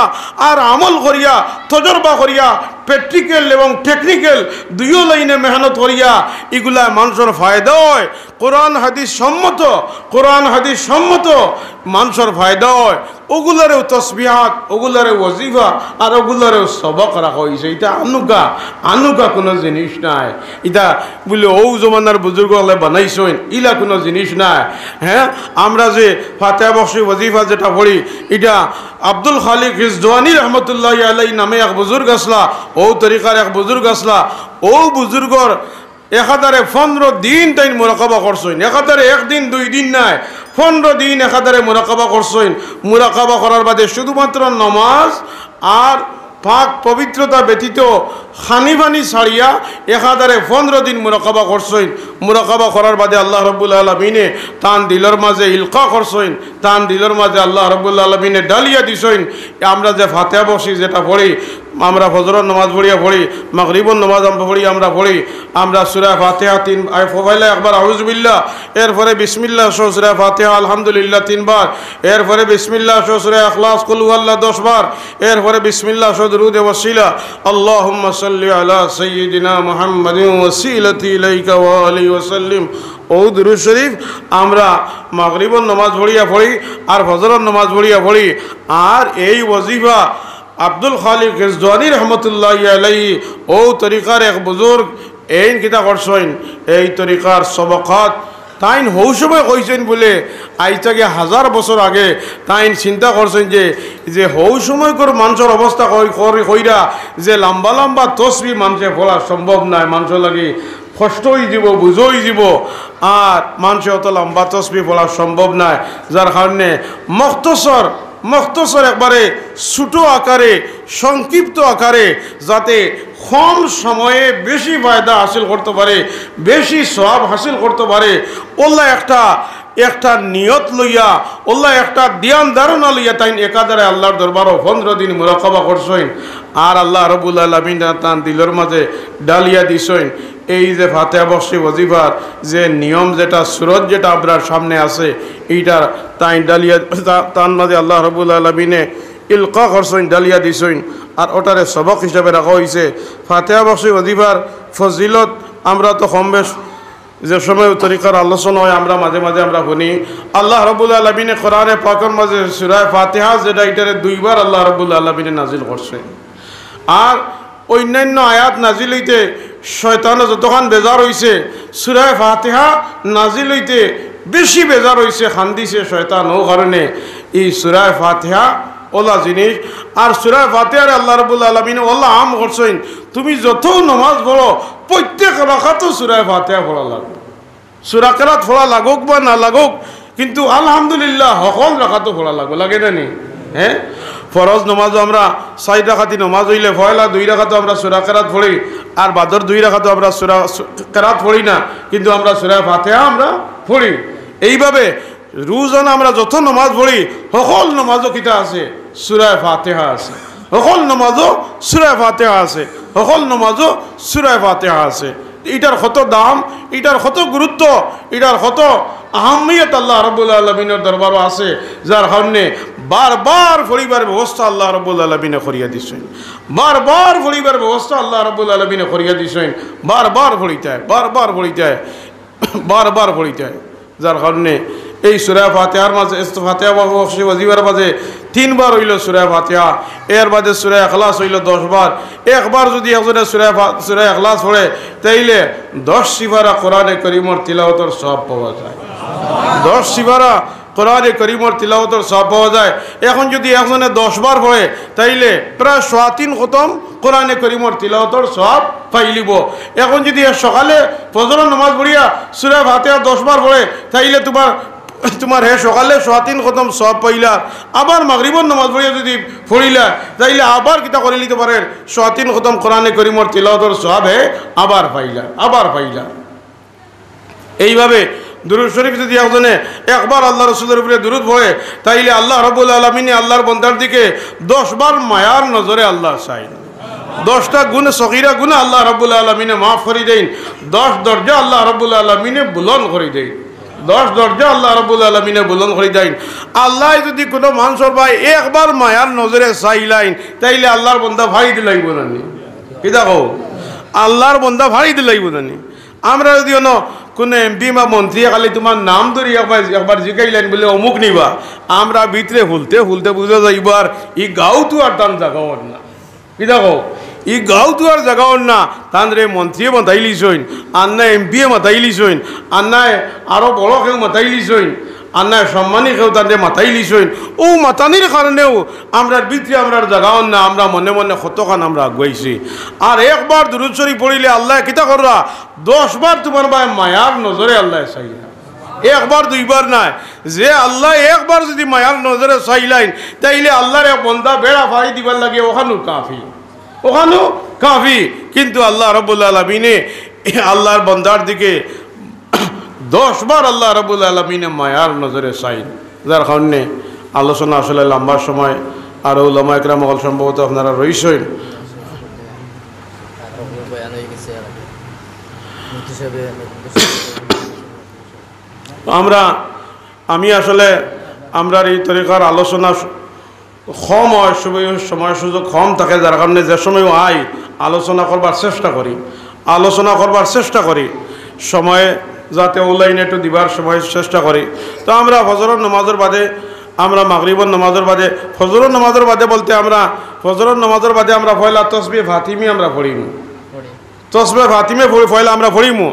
আর আমল করিয়া, তজরবা করিয়া, প্র্যাকটিক্যাল এবং টেকনিক্যাল দুইও লাইনে মেহনত করিয়া এগুলা মানুষের ফায়দা হয়। কোরআন হাদিস সম্মত, কোরআন হাদিস সম্মত মানুষের ফায়দা হয়। ওগুলারেও তসবিহাত, ওগুলারে ওয়াজিফা আর ওগুলারেও সবক রাখা হয়েছে। এটা আনুকা কোনো জিনিস নাই। এটা বলে ও জমানার বুজুর্গ হলে বানাইছেন, ইলা কোনো জিনিস নাই। হ্যাঁ, আমরা যে ফাতিহা বক্সি ওয়াজিফা যেটা পড়ি, এটা আব্দুল খালিক রিজওয়ানি রহমতুল্লাহ আলাই নামে এক বুজুর্গ আসলা, ও তরিকার এক বুজুর্গ আসলা। ও বুজুর্গর 15 দিন তাই মোরাকাবা করছেন, একাধারে একদিন 2 দিন নাই, 15 দিন একাধারে মোরাকাবা করছেন। মোরাকাবা করার বাদে শুধুমাত্র নামাজ আর পাক পবিত্রতা ব্যতীত খানি পানি ছাড়িয়া একাধারে 15 দিন মোরাকাবা করছেন। মোরাকাবা করার বাদে আল্লাহ রব্বুল আলমিনে তান দিলর মাঝে ইলকা করছেন, তান দিলর মাঝে আল্লাহ রব্বুল আলমিনে ডালিয়া দিছেন। আমরা যে ফাতিহা বসি যেটা পড়ি, আমরা ফজরের নামাজ পড়িয়া পড়ি, মাগরিবের নামাজ আমরা পড়ি, আমরা সূরা ফাতিহা 3 পয়লা একবার আউযু বিল্লাহ, এরপরে বিসমিল্লাহ সহ সূরা ফাতিহা আলহামদুলিল্লাহ 3 বার, এরপরে বিসমিল্লাহ সহ সূরা ইখলাস কুল হুয়াল্লাহ 10 বার, এরপরে বিসমিল্লাহ সহ দুরুদ ওয়াসিলা আল্লাহুম্মা সাল্লি আলা সাইয়্যিদিনা মুহাম্মাদিন ওয়াসিলাতি ইলাইকা ওয়া আলিহি ওয়াসাল্লিম। ও দুরূদ শরীফ আমরা মাগরিবের নামাজ পড়িয়া পড়ি আর ফজরের নামাজ পড়িয়া পড়ি। আর এই ওয়াজিফা আব্দুল খালিক রিজওয়ানি রহমতুল্লাহ আলাইহি ও তরিকার এক বুজুর্গ এই কিতা করছেন, এই তরিকার সবকাত তাইন হৌ সময় কইছেন বলে আজ থেকে 1000 বছর আগে তাইন চিন্তা করছেন যে হৌ সময় করে মানুষের অবস্থা কইরা যে লম্বা লম্বা তসবি মানুষে পড়া সম্ভব নয়, মানুষের লাগে কষ্ট হয়ে যাব, বুঝই যাব, আর মানুষে অত লম্বা তসবি পড়া সম্ভব নয়। যার কারণে মখতসর একবারে ছোট আকারে, সংক্ষিপ্ত আকারে, যাতে কম সময়ে বেশি ফায়দা হাসিল করতে পারে, বেশি সওয়াব হাসিল করতে পারে, ওল্লা একটা নিয়ত লইয়া, ওল্লা একটা ধ্যান ধারণা লইয়া তাই একাধারে আল্লাহর দরবারও 15 দিন মুরাকাবা করছেন। আর আল্লাহ রাব্বুল আলামিন তার দিলের মাঝে ডালিয়া দিছেন এই যে ফাতিহা বক্সি ওয়াজিফার যে নিয়ম, যেটা সুরত যেটা আপনার সামনে আছে, এইটার তাই ডালিয়া তার মাঝে আল্লাহ রাব্বুল আলামিনে ইলকা করছেন, ডালিয়া দিছেন। আর ওটারে সবক হিসাবে রাখা হয়েছে। ফাতিহা বক্সি ওয়াজিফার ফজিলত আমরা তো কম বেশ যে সময় তরিকার আলোচনা হয় আমরা মাঝে মাঝে আমরা শুনি। আল্লাহ রাব্বুল আলামিনে কোরআনে পাকের মাঝে সূরা ফাতিহা যেটা, এটারে 2 বার আল্লাহ রাব্বুল আলামিনে নাজিল করছে। আর অন্যান্য আয়াত নাজিল হইতে শয়তানে যতক্ষণ বেজার হয়েছে, সূরা ফাতিহা নাজিল হইতে বেশি বেজার হয়েছে, খান্দিছে শয়তান। ও কারণে এই সূরা ফাতিহা ওলা জিনিস। আর সূরা ফাতিহারে আল্লাহ রাব্বুল আলামিন ওলা আম করছেন, তুমি যত নামাজ পড়ো প্রত্যেক রাকাতে সূরা ফাতিহা পড়া লাগবে। সূরা কেরাত পড়া লাগুক বা না লাগুক, কিন্তু আলহামদুলিল্লাহ সকল রাকাতে পড়া লাগবে, লাগে না নি? হ্যাঁ, ফরজ নামাজ আমরা 4 রাকাতি নামাজ হইলে পয়লা 2 রাকাতে আমরা সূরা কেরাত পড়ি, আর বাদর 2 রাকাতে আমরা সূরা কেরাত পড়ি না, কিন্তু আমরা সূরা ফাতিহা আমরা পড়ি। এইভাবে রোজানা আমরা যত নামাজ পড়ি সকল নামাজও কিতা আছে, সূরা ফাতিহা আছে। সকল নামাজও সূরা ফাতিহা আছে, সকল নামাজও সূরা ফাতিহা আছে। এটার কত দাম, এটার কত গুরুত্ব, এটার কত আহমিয়ত আল্লাহ রাব্বুল আলামিনের দরবারও আছে, যার কারণে বারবার পড়িবার ব্যবস্থা আল্লাহ রাব্বুল আলামিনে করিয়া দিছেন। বারবার পড়িবার ব্যবস্থা আল্লাহ রাব্বুল আলামিনে করিয়া দিছেন। বারবার পড়িতে হয়, বারবার পড়িতে হয়, বারবার পড়িতে হয়। যার কারণে এই সূরা ফাতিহার মাঝে, ফাতিহা বক্সি ওয়াজিফার মাঝে 3 বার হইল সূরা ফাতিহা, এর বাদে সূরা ইখলাস হইল 10 বার। একবার যদি একজনে সূরা ইখলাস পড়ে তাইলে 10 সিফারা কোরআনে কারীমের তিলাওয়াতের সওয়াব পাওয়া যায়। 10 সিফারা কোরআনে কারীমের তিলাওয়াতের সওয়াব পাওয়া যায়। এখন যদি একজনে 10 বার পড়ে তাইলে প্রায় 3 খতম কোরআনে কারীমের তিলাওয়াতের সওয়াব পাইলিব। এখন যদি সকালে ফজরের নামাজ পড়িয়া সূরা ফাতিহা 10 বার পড়ে তাইলে তোমার তোমার হে সকালে 3 খতম সব পাইলা, আবার মাগরিবর নামাজ পড়িয়া যদি পড়িলা তাইলে আবার কিতা করে নিতে পারে 3 খতম কোরআনে করিমর তিলাওয়াতের সওয়াব হে আবার পাইলা। এইভাবে দুরূদ শরীফ যদি একজনে একবার আল্লাহ রাসূলের উপরে দুরূদ পড়ে তাইলে আল্লাহ রাব্বুল আলামিন আল্লাহর বান্দার দিকে 10 বার মায়ার নজরে আল্লাহ চাই। 10টা গুনাহ সগীরা গুনাহ আল্লাহ রাব্বুল আলামিনে মাফ করে দেন, 10 দরজা আল্লাহ রাব্বুল আলামিনে বুলন্দ করে দেন, 10 দরজা আল্লাহ রাব্বুল আলামিনে বুলন্দ করে দেন। আল্লাহ যদি কোনো মানুষের ভাই একবার মায়ার নজরে চাইলাইন তাইলে আল্লাহর বান্দা ভাই দিলাইব না নি, কি দেখো আল্লাহর বান্দা ভাই দিলাইব না নি। আমরা যদি কোন এমপি বা মন্ত্রী খালি তোমার নাম ধরি একবার জিগাইলেন বলে অমুক নিবা, আমরা ভিতরে হুলতে বুঝে যাইব আর ই গাঁও তো আর তান জাগাওয়ার না, কি দেখো ই গাঁও তো আর জাগাওয়ার না। তানরে মন্ত্রীয়ে মাতাইলিছইন, আন্না এমপিয়ে মাতাইলিছইন, আন্নায় আরো বড় কেউ মাতাইলিছইন, আন্নায় সম্মানী কেউ তাদের মাতাইলিছইন। ও মাতানির কারণেও আমরা ভিতরে আমরা জাগাওয়ার না, আমরা মনে মনে কতখান আমরা আগুয়াইছি। আর একবার দুরূদ শরীফ পড়িলে আল্লাহ কিতা কররা 10 বার তোমার ভাই মায়ার নজরে আল্লাহ চাইলা, একবার 2 বার নাই। যে আল্লাহ একবার যদি মায়ার নজরে চাইলাইন তাইলে আল্লাহর এক বান্দা বেড়া ফাড়ি দিবার লাগে ওখানেও কাফি। কিন্তু আল্লাহ রাব্বুল আলামিনে আল্লাহর বান্দার দিকে 10 বার আল্লাহ রাব্বুল আলামিনে মায়ার নজরে চাইন। যার কারণে আলোচনা আসলে লম্বা সময় আর উলামা ইকরাম সম্ভবত আপনারা রইছেন। আমি আসলে আমরা এই তরিকার আলোচনা কম হয়, সময় সুযোগ কম থাকে, যার কারণে যে সময় আলোচনা করবার চেষ্টা করি সময়ে যাতে অনলাইনে একটু দিবার সময় চেষ্টা করি। তো আমরা ফজরের নামাজের বাদে, আমরা মাগরিবের নামাজের বাদে, ফজরের নামাজের বাদে বলতে আমরা ফজরের নামাজের বাদে আমরা পয়লা তসবিহ ফাতিমি আমরা পড়িমু, তসবিহ ফাতিমে পয়লা আমরা পড়িমু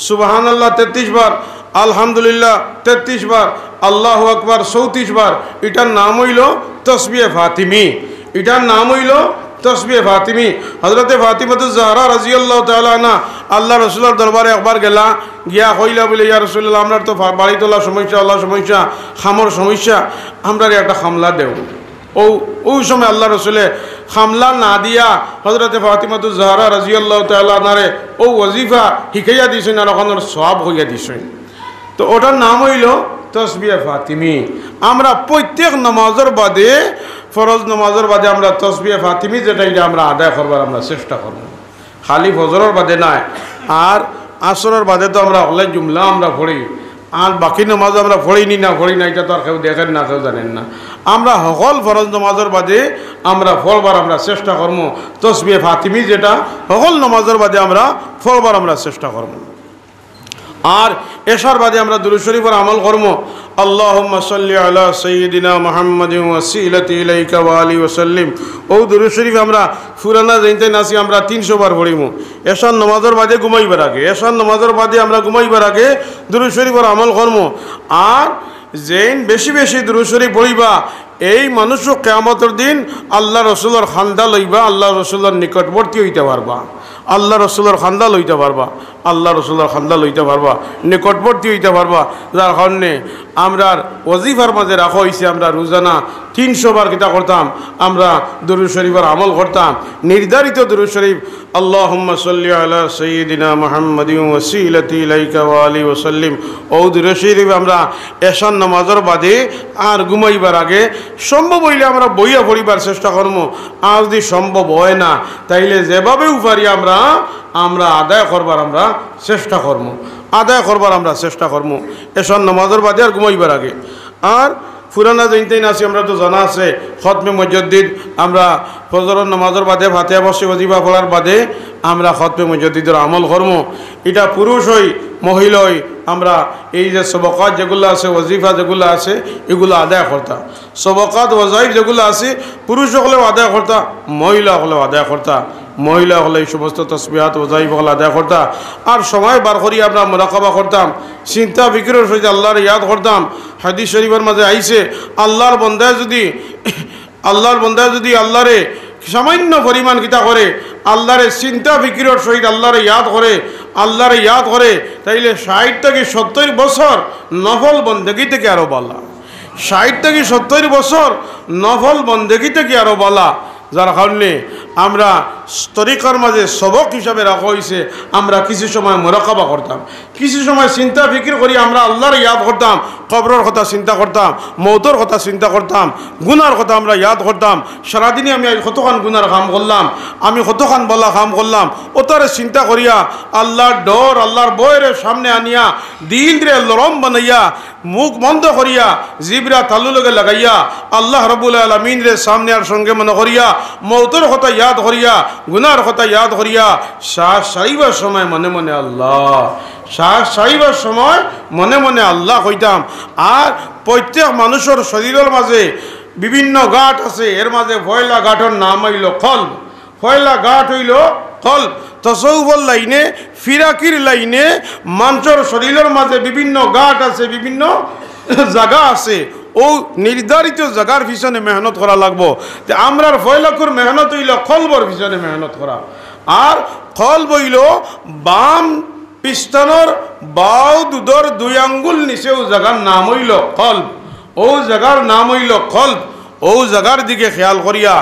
সুবহানাল্লাহ 33 বার, আলহামদুলিল্লাহ 33 বার, আল্লাহু আকবার 34 বার। এটার নাম হইল তসবিহ ফাতিমি, এটার নাম হইল তসবিহ ফাতিমি। হযরতে ফাতিমাতুজ জাহরা রাদিয়াল্লাহু তাআলা আনহা আল্লাহ রাসূলের দরবারে একবার গেলা, গিয়া কইলা বলে ইয়া রাসূলুল্লাহ আমরা তো বাড়ি তোলা সমস্যা, আল্লাহ সমস্যা, খামর সমস্যা, আমরা একটা খামলা দেও। ওই সময় আল্লাহ রসুলে খামলা না দিয়া হযরতে ফাতিমাতুজ জাহরা রাদিয়াল্লাহু তাআলা আনহারে ও ওয়াজিফা শিখাইয়া দিছেন আর ওখানের সওয়াব হইয়া দিছেন। তো ওটার নাম হইল তসবিহ ফাতিমি। আমরা প্রত্যেক নামাজের বাদে, ফরজ নামাজের বাদে আমরা তসবিহ ফাতিমি যেটা এটা আমরা আদায় করবার আমরা চেষ্টা করব, খালি ফজরের বাদে নাই। আর আসরের বাদে তো আমরা হলে জুমলা আমরা পড়ি, আর বাকি নামাজ আমরা পড়ি না এটা তো আর কেউ দেখেন না, কেউ জানেন না। আমরা সকল ফরজ নামাজের বাদে আমরা ফলবার আমরা চেষ্টা করবো তসবিহ ফাতিমি, যেটা সকল নামাজের বাদে আমরা ফলবার আমরা চেষ্টা করবো। আর এশার বাদে আমরা দুরূদ শরীফের আমল করব। আল্লাহুম্মা সাল্লি আলা সাইয়্যিদিনা মুহাম্মাদিন ওয়াসিলাতি ইলাইকা ওয়া আলিহি ওয়া সাল্লিম। ও দুরূদ শরীফ আমরা ফুরানা জানতে নাসি আমরা 300 বার পড়িমু এশার নামাজের বাদে ঘুমাইবার আগে, এশার নামাজের বাদে আমরা ঘুমাইবার আগে দুরূদ শরীফের আমল করব। আর যেন বেশি বেশি দুরূদ শরীফ পড়িবা এই মানুষ কিয়ামতের দিন আল্লাহ রসুলের খান্দা লইবা, আল্লাহ রসুলের নিকটবর্তী হইতে পারবা, আল্লাহ রসুলের খান্দা লইতে পারবা, আল্লাহ রসুলের খান্দা লইতে পারবা, নিকটবর্তী হইতে পারবা। যার কারণে আমরা ওয়াজিফার মাঝে রাখা হয়েছে আমরা রোজানা 300 বার কিতা করতাম, আমরা দুরূদ শরীফের আমল করতাম। নির্ধারিত দুরূদ শরীফ আল্লাহুম্মা সাল্লি আলা সাইয়্যিদিনা মুহাম্মাদিন ওয়াসিলাতি ইলাইকা ওয়া আলিহি ওয়া সাল্লিম। ও দুরূদ শরীফ আমরা এশার নামাজের বাদে আর ঘুমাইবার আগে সম্ভব হইলে আমরা বইয়া পড়িবার চেষ্টা করবো। আর যদি সম্ভব হয় না তাইলে যেভাবেও পারি আমরা আদায় করবার আমরা চেষ্টা করবো, আদায় করবার আমরা চেষ্টা করবো এশার নামাজের বাদে আর ঘুমাইবার আগে। আর ফুরানা জানতেই নাসি আমরা তো জানা আছে খতমে মুজাদ্দিদ আমরা ফজরের নামাজের বাদে ফাতিহা বসে ওয়াজিফা পড়ার বাদে আমরা খতমে মুজাদ্দিদের আমল করবো। এটা পুরুষ হই মহিলা হই আমরা এই যে সবকাত যেগুলো আছে, ওয়াজিফা যেগুলো আছে এগুলো আদায় করতা, সবকাত ওয়াজাইফ যেগুলো আছে পুরুষ হলেও আদায় করতা, মহিলা হলেও আদায় করতা, মহিলা হলে এই সমস্ত তসবিহাত ওয়াজাইফ হলে আদায় করতা। আর সময় বার করি আমরা মুরাকাবা করতাম, চিন্তা ফিকিরের সহিত আল্লাহর ইয়াদ করতাম। হাদিস শরীফের মাঝে আইছে আল্লাহর বান্দায় যদি আল্লাহরে সামান্য পরিমাণ কিতা করে আল্লাহরে চিন্তা ফিকিরের সহিত আল্লাহরে ইয়াদ করে তাইলে 60 থেকে 70 বছর নফল বন্দেগী থেকে আরো বলা, 60 থেকে 70 বছর নফল বন্দেগী থেকে আরো বলা। যার কারণে আমরা তরিকার মাঝে সবক হিসাবে রাখা হয়েছে, আমরা কিছু সময় মুরাকাবা করতাম, কিছু সময় চিন্তা ফিকির করি, আমরা আল্লাহর ইয়াদ করতাম, কবরের কথা চিন্তা করতাম, মৌতর কথা চিন্তা করতাম, গুনার কথা আমরা ইয়াদ করতাম। সারাদিনে আমি কতখান গুনার কাম করলাম, আমি কতখান বলা কাম করলাম, ওটারে চিন্তা করিয়া আল্লাহর ডর আল্লাহর বয়ের সামনে আনিয়া দিলরে লরম বানাইয়া মুখ বন্ধ করিয়া জিবরা তালু লগে লাগাইয়া আল্লাহ রাব্বুল আলামিনের সামনে আর সঙ্গে মনে করিয়া মৌতর কথা ইয়াদ করিয়া গুনার কথা ইয়াদ করিয়া শ্বাস ছাড়িবার সময় মনে মনে আল্লাহ, শ্বাস ছাড়িবার সময় মনে মনে আল্লাহ কইতাম। আর প্রত্যেক মানুষের শরীরের মাঝে বিভিন্ন গাঁট আছে, এর মাঝে পয়লা গাঁটের নাম হইল কলব, পয়লা গাঁট হইল কলব। তসৌফর লাইনে ফিরাকির লাইনে মানুষের শরীরের মাঝে বিভিন্ন গাঁট আছে, বিভিন্ন জায়গা আছে, ও নির্ধারিত জায়গার পিছনে মেহনত করা লাগবো। যে আমরার ফয়লাকুর মেহনত হইল কলবর পিছনে মেহনত করা। আর কলব হইল বাম পিস্তানোর বাউ দুধর 2 আঙ্গুল নিচে ও জায়গার নাম হইল কলব, ও জায়গার নাম হইল কলব। ও জায়গার দিকে খেয়াল করিয়া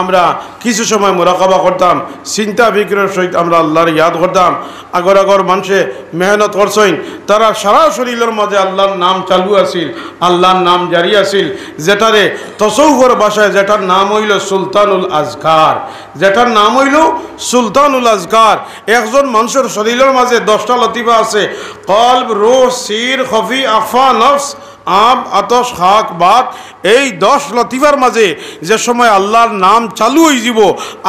আমরা কিছু সময় মুরাকাবা করতাম, চিন্তা ফিকিরের সহিত আমরা আল্লাহর ইয়াদ করতাম। আগর মানুষে মেহনত করছেন, তারা সারা শরীরের মাঝে আল্লাহর নাম চালু আছিল, আল্লাহর নাম জারি আছিল, যেটারে তসৌফর ভাষায় যেটার নাম হইল সুলতানুল আজকার, যেটার নাম হইল সুলতানুল আজকার। একজন মানুষের শরীরের মাঝে 10টা লতিফা আছে, কলব, রূহ, সির, খফি, আফা, নফস, আব, আতশ, খাক, বাত। এই 10 লতিফার মাঝে যে সময় আল্লাহর নাম চালু হয়ে যাব,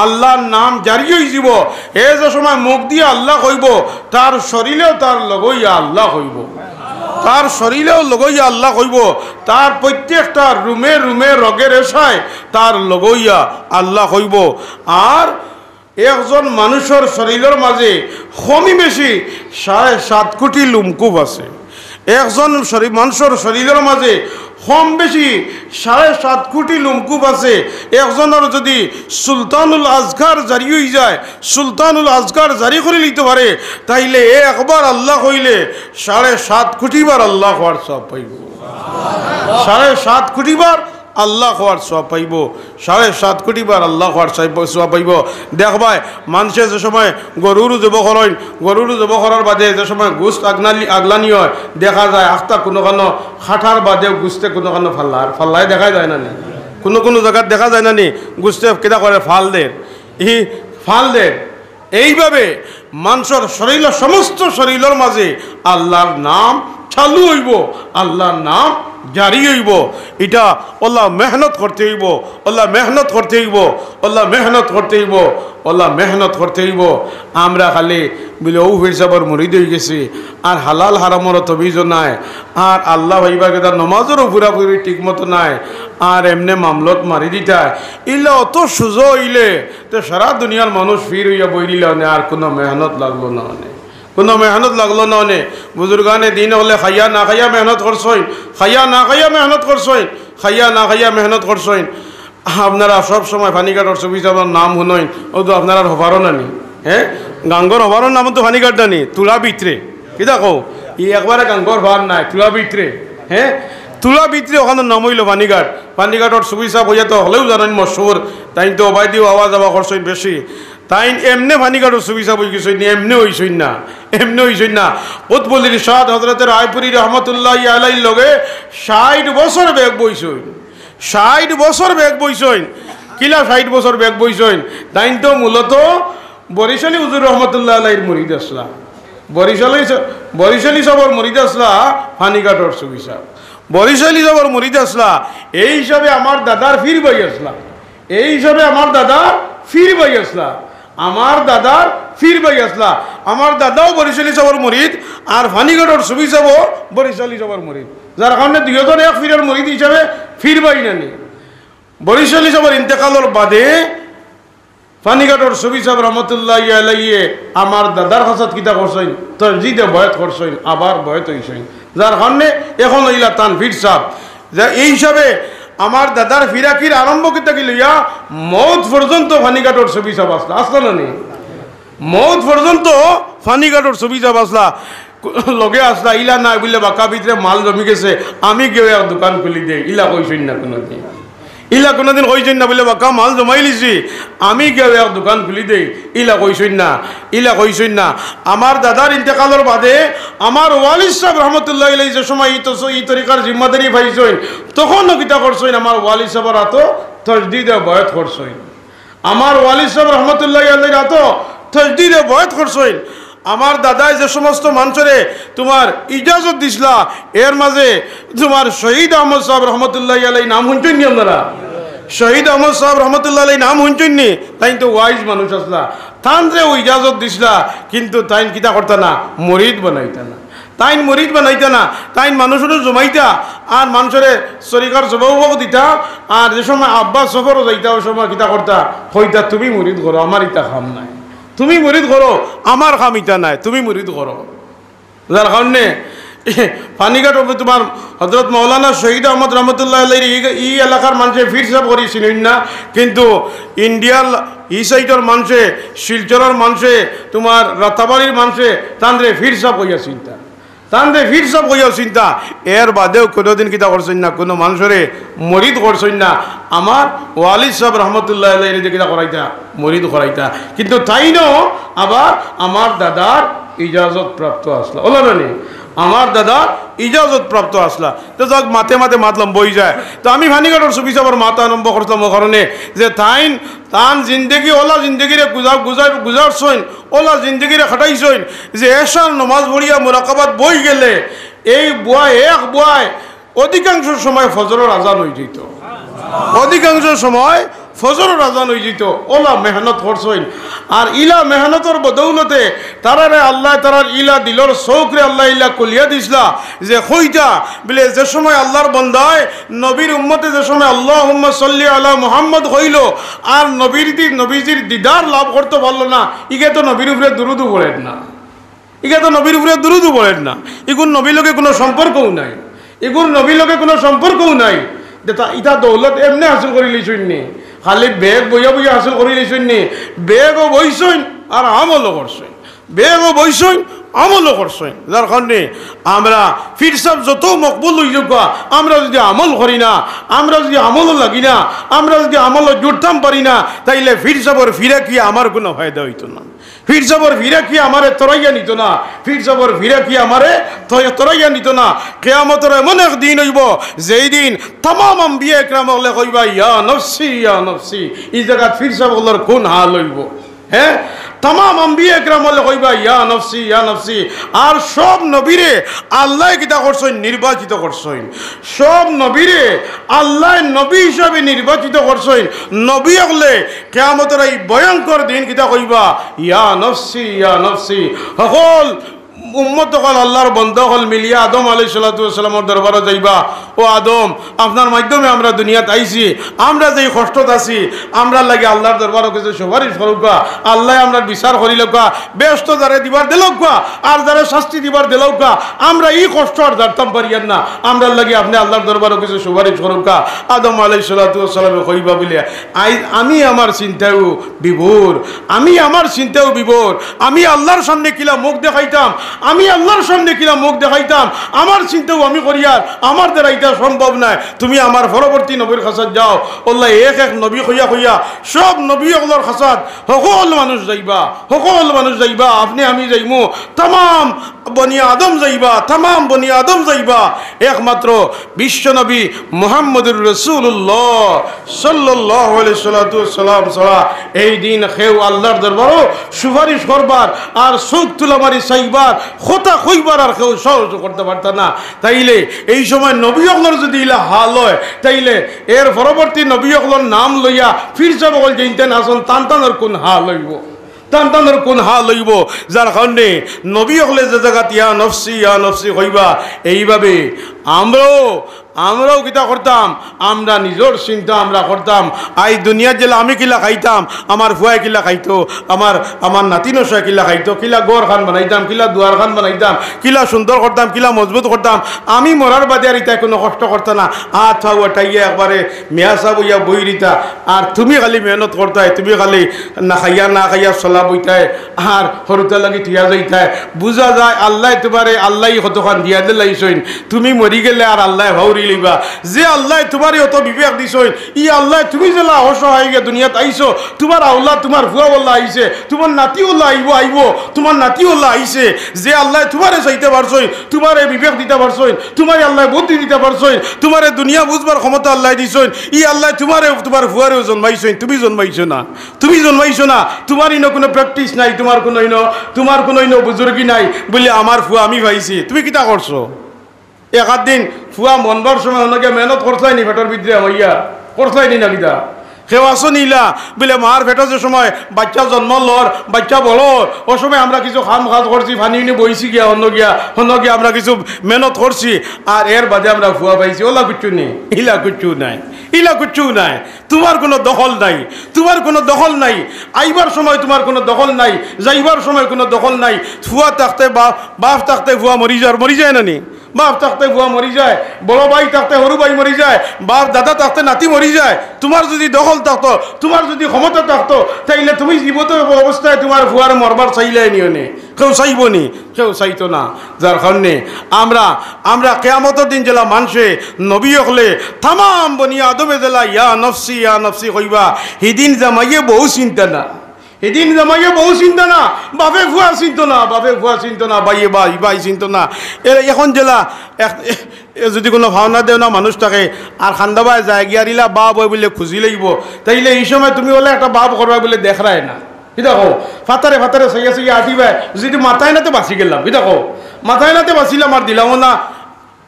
আল্লাহর নাম জারি হয়ে যাব, এই যে সময় মুখ দিয়ে আল্লাহ কইব, তার শরীরেও তার লগইয়া আল্লাহ কইব, তার শরীরেও লগইয়া আল্লাহ কইব, তার প্রত্যেকটা রুমে রুমে রগের এসায় তার লগইয়া আল্লাহ কইব। আর একজন মানুষের শরীরের মাঝে কমই বেশি 7.5 কোটি লুমকুব আছে। একজন মানুষের শরীরের মাঝে কম বেশি 7.5 কোটি লুমকুব আছে। একজনের যদি সুলতানুল আজকার জারি হয়ে যায়, সুলতানুল আজকার জারি করে নিতে পারে, তাইলে একবার আল্লাহ কইলে 7.5 কোটি বার আল্লাহ হওয়ার সব পাইব, 7.5 কোটি বার আল্লাহ হওয়ার সব পাইব, 7.5 কোটি বার আল্লাহ হওয়ার সব পাইব। দেখবাই মানুষে যে সময় গরুরও জব করেন, গরুরও জব করার বাদে যে সময় গোস্ত আগলানি হয়, দেখা যায় আখতা কোনো খাটার বাদেও গুস্তে কোনো ফাল্লায় দেখা যায় না নি, কোনো জায়গার দেখা যায় না নি, গুস্তে কেটা করে ফাল দের। এইভাবে মানুষের শরীরের সমস্ত শরীরের মাঝে আল্লাহর নাম চালু হইব, আল্লাহর নাম জারি হইব। এটা আল্লাহ মেহনত করতে হইব, আল্লাহ মেহনত করতে হইব, আল্লাহ মেহনত করতে হইব, আল্লাহ মেহনত করতে হইব। আমরা খালি বলে ও হিসাবর মরিদ হয়ে গেছি, আর হালাল হারামরও তবিজ নাই, আর আল্লাহ ভাইবাকে তার নমাজেরও পুরাপুরি ঠিক মতো নাই, আর এমনি মামলত মারি দিতায়। ইলে অত সুজো হইলে তো সারা দুনিয়ার মানুষ ফির হইয়া বইলিল, আর কোনো মেহনত লাগলো না, কোনো মেহনত লাগলো না। বুজুর্গানে দিন হলে খাইয়া না খাইয়া মেহনত করছেন, খাইয়া না খাইয়া মেহনত করছেন, খাইয়া না খাইয়া মেহনত করছেন। আপনারা সব সময় ফানিকাটর ছবি আপনার নাম শুনইন, ও তো আপনার হবারও নানি, হ্যাঁ গাঙ্গর হবারও নাম তো ফানিকাট নানি, তুলা বিত্রে কি দেখো ই একবারে গাঙ্গর ভার নাই, তুলা বিত্রে, হ্যাঁ তুলা বিত্রে ওখানে নাম হইল ফানিকাট। ফানিকাটর ছবি সাপ হইয়া তো হলেও জানেন মশহুর, তাই তো অবাই দিও আওয়া যাওয়া করছেন বেশি। তাই এমনি ফানিকাটর ছবি সাপ হয়ে গেছেন, এমনি হইছেন না, এমনি হইছেন না। উৎপল্লির সাদ হজরত রায়পুরি রহমতুল্লাহ আলাইর লগে 60 বছর বেগ বইছেন, 60 বছর বেগ বইছেন। কিলা 60 বছর বেগ বইছেন? তাই তো মূলত বরিশালী হুজুর রহমতুল্লাহ আলাইর মুরিদ আসলা, বরিশালী সবর মুরিদ আসলা ফানিকাটর ছবি সাপ, বরিশালী সবর মুরিদ আসলা। এই হিসাবে আমার দাদার ফির ভাই আসলা, এই হিসাবে আমার দাদা ফির ভাই আসলা, আমার দাদার ফির ভাই আসলা। আমার দাদাও বরিশালী সবর মুরিদ, আর ফানিকাটর ছবি সাবও বরিশালী সবর মুরিদ, যার কারণে 2জন এক ফিরের মুরিদ হিসাবে ফির ভাই নানি। বরিশালী সবর ইন্তেকালর বাদে ফানিকাটর ছবি সাহেব রহমতুল্লাহ আলাইয়ে আমার দাদার হাসাত কিতা করছেন, তসজিদে বয়াত করছেন, আবার বয়াত হইছেন, যার কারণে এখন হইলা তানভীর সাহেব। যা এই হিসাবে আমার দাদার ফিরাকির আরম্ভ কিতা কি লইয়া মৌত পর্যন্ত ফানিঘাটর ছবি সব আসলা আসলো না নি মৌত পর্যন্ত ফানিঘাটর ছবি সব আসলা লগে আসলা ইলা নাই বললে বাঁকা ভিতরে মাল জমি গেছে আমি কেউ এক দোকান খুলি দে ইলা কইছেন না কোনোদিন ইলা কোনোদিন কইছেন না বলে বাঁকা মাল জমাই লিছি আমি কেউ এক দোকান খুলি দেই ইলা কইছেন না আমার দাদার ইন্তেকালের বাদে আমার ওয়ালিদ সাহেব রহমতুল্লাহ আলাইহি যে সময় এই তরিকার জিম্মাদারি পাইছেন তখনও কিতা করছেন আমার ওয়ালিদ সাহেবের হাত তসদিদে বয়াত করছেন আমার ওয়ালিদ সাহেব রহমতুল্লাহ আলাইহির হাত তসদিদে বয়াত করছেন আমার দাদাই যে সমস্ত মানুষরে তোমার ইজাজত দিছিলা এর মাঝে তোমার শহীদ আহমদ সাহেব রহমতুল্লাহ আলাইহি নাম শুনছেন নি আপনারা শহীদ আহমদ সাহেব রহমতুল্লাহ আলাইহি নাম শুনছেন নি তাই তো ওয়াইজ মানুষ আসলা তান যে ও ইজাজত দিছিলা কিন্তু তাইন কিতা করতা না মুরিদ বানাইতা না তাইন মানুষেরও জমাইতা আর মানুষের শরীকার জবাবও দিতা আর যে সময় আব্বা সফরও যাইতা ওই সময় কিতা করতা হইতা তুমি মুরিদ করো আমার ইতা খাম নাই তুমি মুরিদ করো আমার খাম ইতা নাই তুমি মুরিদ করো যার কারণে পানিঘাট তোমার হজরত মৌলানা শহীদ আহমদ রহমতুল্লাহ আলাইহি ই এলাকার মানুষে ফির সাহেব করেছিলেন না কিন্তু ইন্ডিয়ার ই সাইডের মানুষে শিলচরের মানুষে তোমার রাতাবাড়ির মানুষে তান্দ্রে ফির সাহেব হইয়া চিন্তা এর বাদেও কোনোদিন কিতা করছেন না কোনো মানুষের মরিদ করছেন না আমার ওয়ালিদ সাহেব রহমতুল্লাহ আলাইহি যে কিতা করাইতা মরিদ করাইতা কিন্তু তাইনও আবার আমার দাদার ইজাজত প্রাপ্ত আসলা ওলা না আমার দাদা ইজাজত প্রাপ্ত আসলা তো যাক মাথে মাতলাম বই যায় তো আমি ভানিঘাটর ছবি চাবার মাথা আরম্ভ করছিলাম ও কারণে যে তান জিন্দগি ওলা জিন্দগিরে গুজারছইন ওলা জিন্দগিরে খাটাইছইন যে এসার নমাজ পড়িয়া মুরাকাবাত বই গেলে এই বুয়ায় অধিকাংশ সময় ফজরের আজান হয়ে যেত ফজরের আজান হয়ে যেত ওলা মেহনত করছইন আর ইলা মেহনতর বদৌলতে তারারে আল্লাহ তারার ইলা দিলর চৌকরে আল্লাহ ইলা কলিয়া দিছলা যে হইতা বলে যে সময় আল্লাহর বন্দায় নবীর উম্মতে যে সময় আল্লাহুম্মা সাল্লি আলা মুহাম্মদ হইল আর নবীজির দিদার লাভ করতে পারলো না ইগে তো নবীর উপরে দুরুদু পড়েন না এগুন নবীর লোকে কোনো সম্পর্কও নাই ইটা দৌলত এমনি হাসিল করে লিছুন নি খালি বেগ বইয়া হাসিল করে লিছুন নি বেগও বইছইন আর আমলও করছইন যার কারণে আমরা ফির সাহেব যত মকবুল হয়ে যাক আমরা যদি আমল করি না আমরা যদি আমলও লাগি না আমরা যদি আমলও জুড়তাম পারি না তাইলে ফির সাহেবের ফিরা কি আমার কোনো ফায়দা হইতো না ফির সাহেবের ফিরা কি আমারে তরাইয়া নিত না কিয়ামতের এমন এক দিন হইব যেই দিন তামাম আম্বিয়া ইকরাম হলে কইবা ইয়া নফসি এই জায়গা ফির সাহেবের কোন হাল হইব হ্যাঁ তামাম আম্বিয়া ইকরাম হলে কইবা ইয়া নফসি আর সব নবীরে আল্লাহ কিতা করছেন নির্বাচিত করছেন সব নবীরে আল্লাহ নবী হিসাবে নির্বাচিত করছেন নবী হলে কিয়ামতের এই ভয়ঙ্কর দিন কিতা কইবা ইয়া নফসি সকল উম্মত হল আল্লাহর বন্ধ হল মিলিয়া আদম আলাইহিস সালাতু ওয়াস সালামের দরবারে যাইবা ও আদম আপনার মাধ্যমে আমরা দুনিয়াত আইছি আমরা যেই কষ্টত আছি আমরা লাগে আল্লাহর দরবারে কিছু সুপারিশ করুকা আল্লাহ আমরা বিচার করিলকা বেহেশত যারে দিবার দিলকা আর যারে শাস্তি দিবার দিলকা আমরা এই কষ্ট আর জানতাম পারিয়ান না আমরা লাগে আপনি আল্লাহর দরবারে কিছু সুপারিশ করুকা আদম আলাইহিস সালাতু ওয়াস সালামে কইবা বলে আমি আমার চিন্তাও বিভোর আমি আল্লাহর সামনে কিলা মুখ দেখাইতাম আমার চিন্তাও আমি করিয়ার আমার দ্বারা এটা সম্ভব নয় তুমি আমার পরবর্তী নবীর খাসাত যাও আল্লাহ এক নবী হইয়া সব নবী ওগুলোর খাসাত সকল মানুষ যাইবা আপনি আমি যাইমু তামাম বনি আদম যাইবা একমাত্র বিশ্ব নবী মুহাম্মদুর রাসূলুল্লাহ সাল্লাল্লাহু আলাইহি সাল্লাম ছাড়া এই দিন কেউ আল্লাহর দরবারে সুপারিশ করবার আর চোখ তুলামারি চাইবার কথা কইবার আর কেউ সহ্য করতে পারত না তাইলে এই সময় নবী ওগুলোর যদি ইলা হাল হয় তাইলে এর পরবর্তী নবী ওগুলোর নাম লইয়া ফির যাব বল জানতেন আসন তান্তানোর কোন হাল হইব যার কারণে নবী হলে যে জায়গা ইয়া নফসি হইবা এইভাবে আমরাও আমরাও কিতা করতাম, আমরা নিজের চিন্তা আমরা করতাম। আই দুনিয়ার জেলা আমি কিলা খাইতাম, আমার ফুয়াই কিলা খাইতো, আমার আমার নাতি নশায় কিলা খাইতো, কিলা গড় খান বানাইতাম, কিলা দুয়ার খান বানাইতাম, কিলা সুন্দর করতাম, কিলা মজবুত করতাম। আমি মরার বাদে আর ইতাই কোনো কষ্ট করতাম না। হাত ফাউ উঠাইয়া একবারে মেয়া সাহ বইয়া বই দিতা, আর তুমি খালি মেহনত করতাই, তুমি খালি না খাইয়া চলা বইতাই, আর সরুতা লাগি থিয়া যাইতাই। বুঝা যায় আল্লাহ তোমারে আল্লাহ কতখান দিয়া দিলাইছইন, তুমি মরি গেলে আর আল্লাহ ভাউরি লইবা যে আল্লাহ তোমার অত বিবেক দিছইন। ই আল্লাহ তুমি যেলা অসহায় গিয়ে দুনিয়াত আইছো, তোমার আল্লাহ তোমার ভুয়া বল্লা আইছে, তোমার নাতি ওল্লা আইব, তোমার নাতি ওল্লা আইছে। যে আল্লাহ তোমারে চাইতে পারছই, তোমারে বিবেক দিতে পারছই, তোমার আল্লাহ বুদ্ধি দিতে পারছই, তোমারে দুনিয়া বুঝবার ক্ষমতা আল্লাহ দিছইন। ই আল্লাহ তোমারে তোমার ভুয়ারেও জন্মাইছইন, তুমি জন্মাইছো না, তুমি জন্মাইছো না। তোমার ইনো কোনো প্র্যাকটিস নাই, তোমার কোনো ইনো বুজুর্গি নাই বলে আমার ফুয়া আমি পাইছি। তুমি কিতা করছো? এক দিন ফুয়া মনবার সময় অনেকে মেহনত করছাই নি, পেটের ভিতরে হইয়া করছাই নি না কিতা কেউ আসো নিলা বলে মার পেটে যে সময় বাচ্চা জন্ম লর, বাচ্চা বলর, ও সময় আমরা কিছু খাম খাজ করছি, ফানি বইছি গিয়া অন্য গিয়া আমরা কিছু মেহনত করছি, আর এর বাদে আমরা ফুয়া পাইছি। ওলা কিচ্ছু নেই, ইলা কিচ্ছু নাই, ইলা কিচ্ছু নাই। তোমার কোনো দখল নাই, তোমার কোনো দখল নাই। আইবার সময় তোমার কোনো দখল নাই, যাইবার সময় কোনো দখল নাই। ফুয়া থাকতে বাপ থাকতে ফুয়া মরি যায় না নি? বাপ থাকতে ফুয়া মরি যায়, বড় ভাই থাকতে সরু ভাই মরি যায়, বাপ দাদা থাকতে নাতি মরি যায়। তোমার যদি দখল থাকতো, তোমার যদি ক্ষমতা থাকতো, তাইলে তুমি জীবত অবস্থায় তোমার ফুয়ার মরবার চাইলে নিয়নে কেউ চাইব নি? কেউ চাইতো না। যার কারণে আমরা কেয়ামতের দিন জেলা মানুষে নবী হলে তামাম বনি আদমে জেলা ইয়া নফসি কইবা, সেদিন জামাইয়ে বহু চিন্তা না, এদিন জামাইয়ে বহু চিন্তা না, বাপে ফুয়া চিন্ত না, বাপে ফুয়া চিন্ত না, বাইয়ে বাই চিন্ত না। এখন জেলা যদি কোনো ভাওনা দেও না মানুষ থাকে আর খান্দাবাই যায় গিয়ারিলা বাপ হয় বলে খুঁজি লাগিব, তাইলে এই সময় তুমি বলে একটা বাপ করবা বলে দেখায় না। এটা কো ফাতারে চাইয়া আটিবাই, যদি মাথায় নাতে বাঁচি গেলাম, এটা কো মাথায় নাতে বাঁচিলাম আর দিলাম না,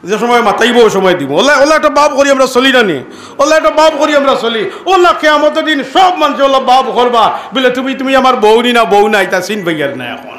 যে সময় মাতাইব ও সময় দিব। ওলা একটা বাপ করি আমরা চলি না নি? ওলা একটা বাপ করি আমরা চলি। ওলা কিয়ামতের দিন সব মানুষ ওলা বাপ করবা বলে তুমি আমার বউ নি না বউ নাই, তা চিন পাইয়ার না। এখন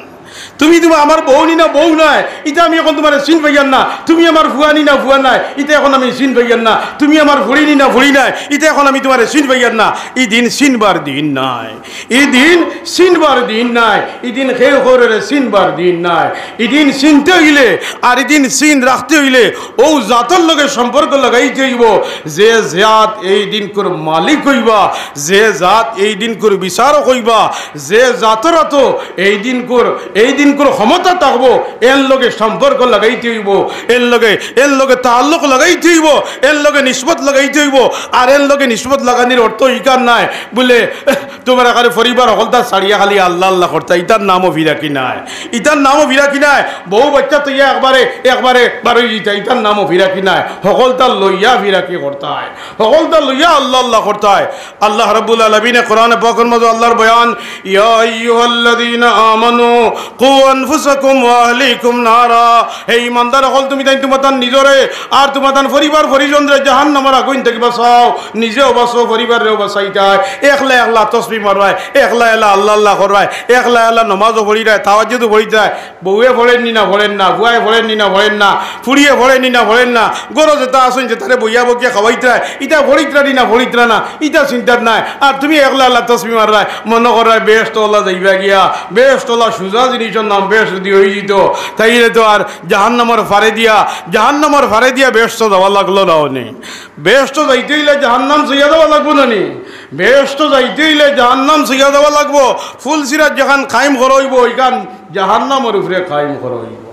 তুমি আমার বউ নি না বউ নাই, এটা আমি এখন তোমার চিন পাইয়ার না। তুমি আমার ভুয়া নি না ভুয়া নাই, এটা এখন আমি চিন পাইয়ার না। তুমি আমার ভরি নি না ভরি নাই, এটা এখন আমি তোমার চিন পাইয়ার না। এই দিন চিনবার দিন নাই, এই দিন চিনবার দিন নাই, এই দিন খেয়ে করে চিনবার দিন নাই। এই দিন চিনতে হইলে আর এই দিন চিন রাখতে হইলে ও জাতর লগে সম্পর্ক লাগাইতে হইব। যে জাত এই দিন করে মালিক হইবা, যে জাত এই দিন করে বিচারক হইবা, যে জাতর তো এই দিন করে ক্ষমতা থাকবো, এর লগে সম্পর্ক লাগাইতে হইব, এর লগে তাল্লুক লাগাইতে হইব, এর লগে নিসবত লাগাইতে হইব। আর এর লগে নিসবত লাগানির অর্থ ইকার নাই বলে তোমার এখানে পরিবার হলতা ছাড়িয়া খালি আল্লাহ আল্লাহ করতা, ইটার নামও ফিরাকি নাই, ইটার নামও ফিরাকি নাই। বহু বাচ্চা তো ইয়া একবারে বারোই দিতা, ইটার নামও ফিরাকি নাই। সকলটা লইয়া ফিরাকি করতে হয়, সকলটা লইয়া আল্লাহ আল্লাহ করতে হয়। আল্লাহ রাব্বুল আলামিন কোরআনে পাকের মধ্যে আল্লাহর বয়ান, ইয়া আইয়ুহাল্লাযীনা আমানু কু আনফুসাকুম ওয়া আহলিকুম নারা। হে ঈমানদার হল, তুমি তাই তোমার নিজরে আর তোমার পরিবার পরিজনরে জাহান্নামের আগুন থেকে বাঁচাও, নিজেও বাঁচো, পরিবারেও বাঁচাইতাই। একলা তসবিহ মারবাই, একলা আল্লাহ আল্লাহ করবাই, একলা নমাজও পড়ি যায়, তাওয়াজ্জুদও পড়ি যায়। বউয়ে ভরেন নি না ভরেন না, বুয়ায় ভরেন নি না ভরেন না, ফুড়িয়ে ভরেন নি না ভরেন না, গরো যেটা আসুন যে তারে বইয়া বকিয়া খাওয়াইতে ইটা ভরিত্রা নি না ভরিত্রা না, ইটা চিন্তার নাই। আর তুমি একলা আল্লাহ তসবিহ মারবাই, মনে করায় বেশ তোলা যাইবা গিয়া, বেশ তোলা সুজা জিনিসের নাম বেশ যদি হয়ে যেত, তাইলে তো আর জাহান্নামের ফারে দিয়া বেশ তো দেওয়া লাগলো না। নি বেশ তো যাইতে হইলে জাহান্নাম সইয়া দেওয়া লাগবো না নি? বেশ তো যাইতে হইলে জাহান্নাম সইয়া দেওয়া লাগবো। ফুলসিরাত যেখান কায়েম করইব ওইখান জাহান্নামের উপরে কায়েম করইব,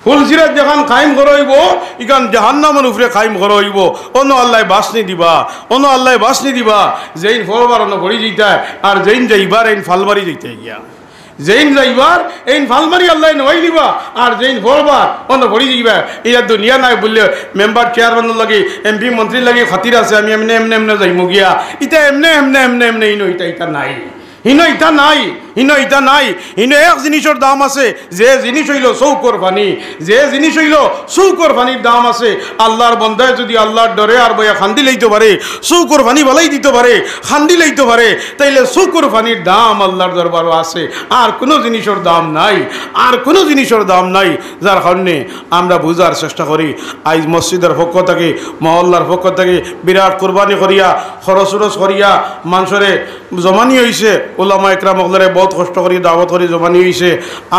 ফুলসিরাত যেখান কায়েম করইব ইখান জাহান্নামের উপরে কায়েম করইব। অন্য আল্লাহ বাসনি দিবা, যেইন ফরবার অন্য ভরি যেইতায় আর যেইন যাইবার এইন ফালবারি যেইতে গিয়া, যেইন যাইবার এইন ফালমারি আল্লাহ নয় দিবা, আর যেইন ফরবার অন্য ভরি যাইবা। এটা দুনিয়া নাই বললে মেম্বার চেয়ারম্যানের লাগে এমপি মন্ত্রীর লাগে খাতির আছে, আমি এমনে যাইমু গিয়া, ইটা এমনে ইনো ইটা নাই, ইনো ইটা নাই। ইনো ইটা নাই ইনো এক জিনিসের দাম আছে যে জিনিস হইল চৌকর পানি যে জিনিস হইল চৌকর পানির দাম আছে আল্লাহর বন্দায় যদি আল্লাহর ডরে আর বয়া খান্দি লইতে পারে চৌকর পানি বালাই দিতে পারে খান্দি লইতে পারে তাইলে চৌকর পানির দাম আল্লাহর দরবারও আছে আর কোনো জিনিসের দাম নাই আর কোনো জিনিসের দাম নাই যার কারণে আমরা বুঝার চেষ্টা করি আজ মসজিদের পক্ষ থেকে মহল্লার পক্ষ থেকে বিরাট কোরবানি করিয়া খরচ উরচ করিয়া মানুষরে জমানি হয়েছে ওলামা একরাম ওগুলারে বহুত কষ্ট করি দাওয়াত করি জমানি হয়েছে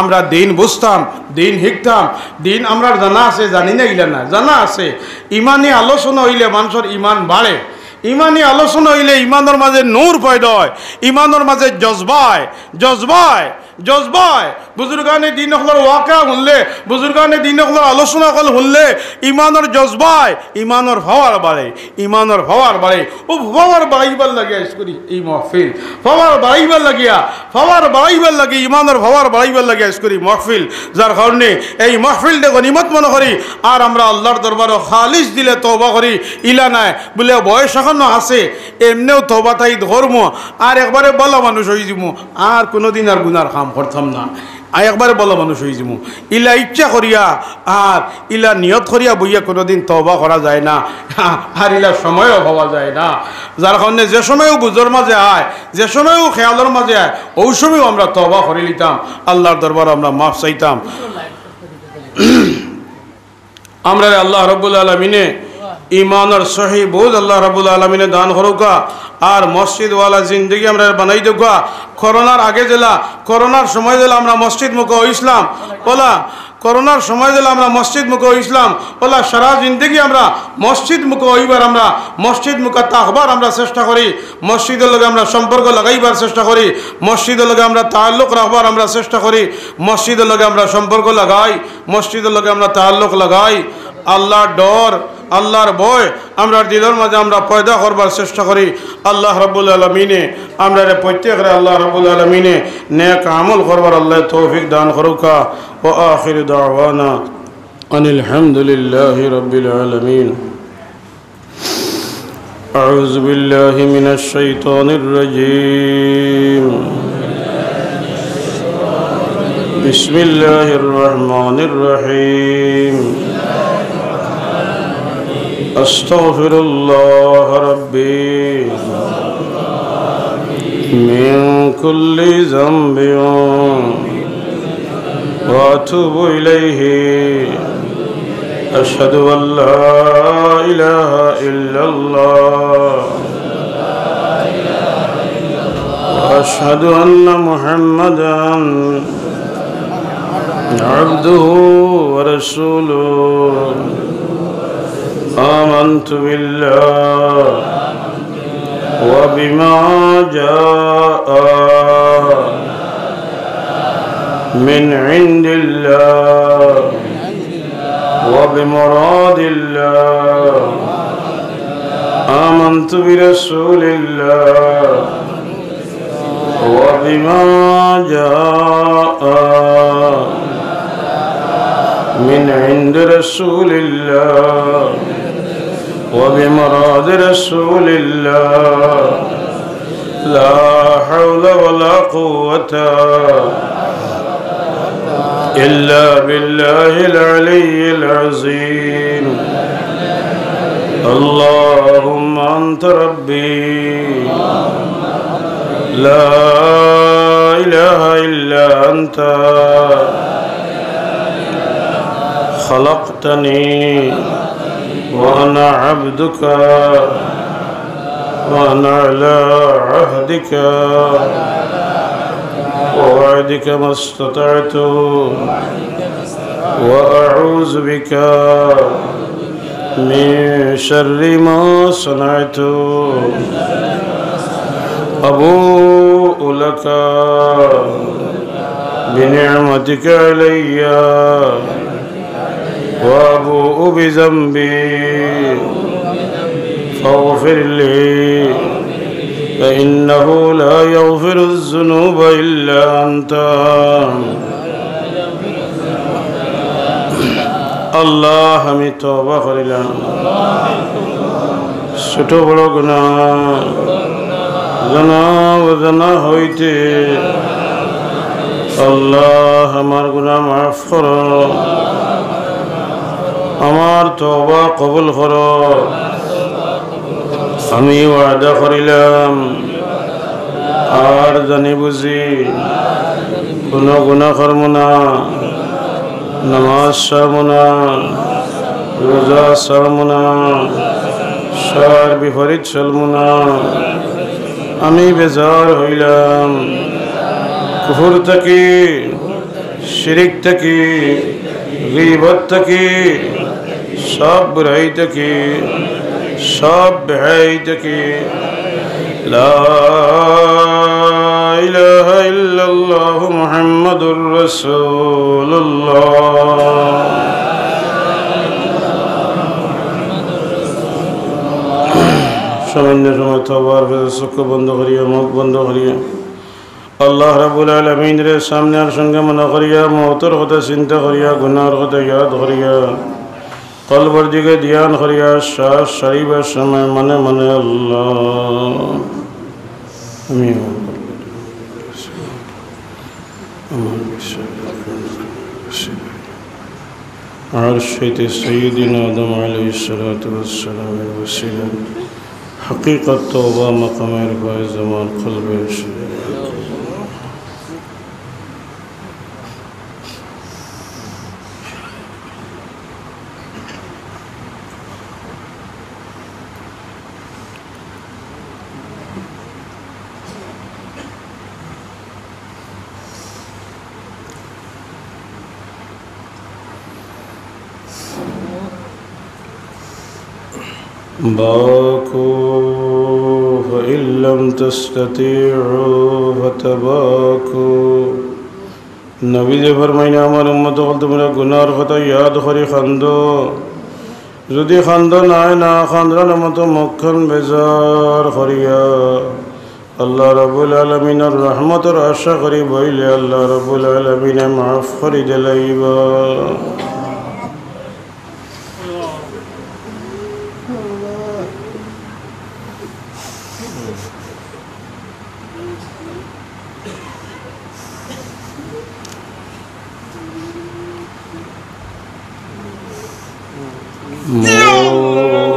আমরা দিন বুঝতাম দিন শিখতাম দিন আমরা জানা আছে জানি না ইলা না জানা আছে ইমানি আলোচনা হইলে মানুষের ইমান বাড়ে ইমানি আলোচনা হইলে ইমানের মাঝে নূর পয়দা হয় ইমানের মাঝে জজবায় জজবায় জজবায় বুজুর্গানে দিন হকলার ওয়াকা শুনলে বুজুর্গানে দিন হকলার আলোচনা কল শুনলে ইমানের জজবায় ইমানের ভাওয়ার বাড়ে ইমানের ভাওয়ার বাড়ে ও ভাওয়ার বাড়াইবার লাগিয়া করি এই মহফিল ভাওয়ার বাড়াইবার লাগিয়া ভাওয়ার বাড়াইবার লাগে ইমানের ভাওয়ার বাড়াইবার লাগিয়া করি মহফিল যার কারণে এই মহফিলটা গনিমত মনে করি আর আমরা আল্লাহর দরবারও খালিস দিলে তওবা করি ইলা নাই বলে বয়স এখনো আছে এমনিও তওবা তাই ধর্ম আর একবারে বলা মানুষ হয়ে যাবো আর কোনোদিন আর গুনার কাম করতাম না একবারে বলা মানুষ হয়ে যাবো ইলা ইচ্ছা করিয়া আর ইলা নিয়ত করিয়া বইয়া কোনোদিন তওবা করা যায় না আর ইলা সময়ও পাওয়া যায় না যার কারণে যে সময়ও বুঝোর মাঝে আয় যে সময়ও খেয়ালের মাঝে আয় ওই সময়ও আমরা তওবা করে নিতাম আল্লাহর দরবার আমরা মাফ চাইতাম আমরা আল্লাহ রব্বুল আলমিনে ইমানের সহি বোঝ আল্লাহ রব্বুল আলমিনে দান করুকা আর মসজিদওয়ালা জিন্দগি আমরা বানাই দেখা করোনার আগে জেলা করোনার সময় জেলা আমরা মসজিদ মুখ ইসলাম বলা করোনার সময় দিলে আমরা মসজিদ মুখ ইসলাম ওলা সারা জিন্দগি আমরা মসজিদ মুখ হইবার আমরা মসজিদ মুখ তাকবার আমরা চেষ্টা করি মসজিদের লগে আমরা সম্পর্ক লাগাইবার চেষ্টা করি মসজিদের লগে আমরা তাল্লুক রাখবার আমরা চেষ্টা করি মসজিদের লগে আমরা সম্পর্ক লাগাই মসজিদের লগে আমরা তাল্লুক লাগাই আল্লাহর ডর আল্লাহর ভয় আমরা দিলের মাঝে আমরা পয়দা করবার চেষ্টা করি আল্লাহ রাব্বুল আলামিনে আমরা প্রত্যেকরে আল্লাহ রাব্বুল আলামিনে নেক আমল করবার আল্লাহ তৌফিক দান করুকা ওয়া আখির দাওয়ানা আনিল হামদুলিল্লাহি রাব্বিল আলামিন আউযু বিল্লাহি মিনাশ শাইতানির রাজীম বিসমিল্লাহির রহমানির রহিম আস্তাগফিরুল্লাহ রাব্বি মিন কুল্লি যামবিন ওয়া আতুবু ইলাইহি আশহাদু আল্লা ইলাহা ইল্লাল্লাহ ওয়া আশহাদু আন্না মুহাম্মাদান আবদুহু ওয়া রাসূলুহু آمنت بالله وبما جاء من عند الله وبمراد الله آمنت برسول الله وبما جاء من عند رسول الله وبمراد رسول الله لا حول ولا قوة إلا بالله العلي العظيم اللهم أنت ربي لا إله إلا أنت خلقتني وأنا عبدك وأنا على عهدك ووعدك ما استطعت وأعوذ بك من شر ما صنعت أبوء لك بنعمتك علي وأبوء بذنبي فاغفر لي فإنه لا يغفر الذنوب إلا أنت الله আমি তওবা করিলাম ছোট বড় গুনাহ জানা অজানা হইতে আল্লাহ আমার গুনাহ মাফ করো, আমার তওবা কবুল করো। আমি ওয়াদা করিলাম আর জানি বুঝি কোনো গুনাহ করব না, নামাজ ছাড়ব না, রোজা ছাড়ব না, সার বিপরীত চলব না। আমি বেজার হইলাম কুফর থেকে, শিরিক থেকে, গীবত থেকে, সব বুরাই থেকে, সব বেহাই থেকে। লা ইলাহা ইল্লাল্লাহু মুহাম্মাদুর রাসূলুল্লাহ। সামান্য সময় তওবার চক্ষু বন্ধ করিয়া, মুখ বন্ধ করিয়া আল্লাহ রাব্বুল আলামিনের সামনে আর সঙ্গে মনে করিয়া, মওতের কথা চিন্তা করিয়া, গুনাহর কথা ইয়াদ করিয়া, কলবর দিকে ধ্যান করিয়া, শ্বাস ছাড়িবার সময় মনে মনে আল্লাহ আমি আরশে সাইয়্যিদিনা আদম আলাইহিস সালাতু ওয়াস সালামের ওসিলা হাকিকত তওবা মাকামের ফয়েজ আমার কলবে এসে باكوا فإن لم تستطيعوا فتباكوا। নবী যে ফরমাইনা আমার উম্মত হল তোমরা গুনাহর কথা ইয়াদ করি খান্দো, যদি খান্দো নাই না খান্দার মতো মুখখান বেজার করিয়া আল্লাহ রাব্বুল আলামিনের রহমতের আশা করি বইলে আল্লাহ রাব্বুল আলামিনে মাফ করি দিলাইবা।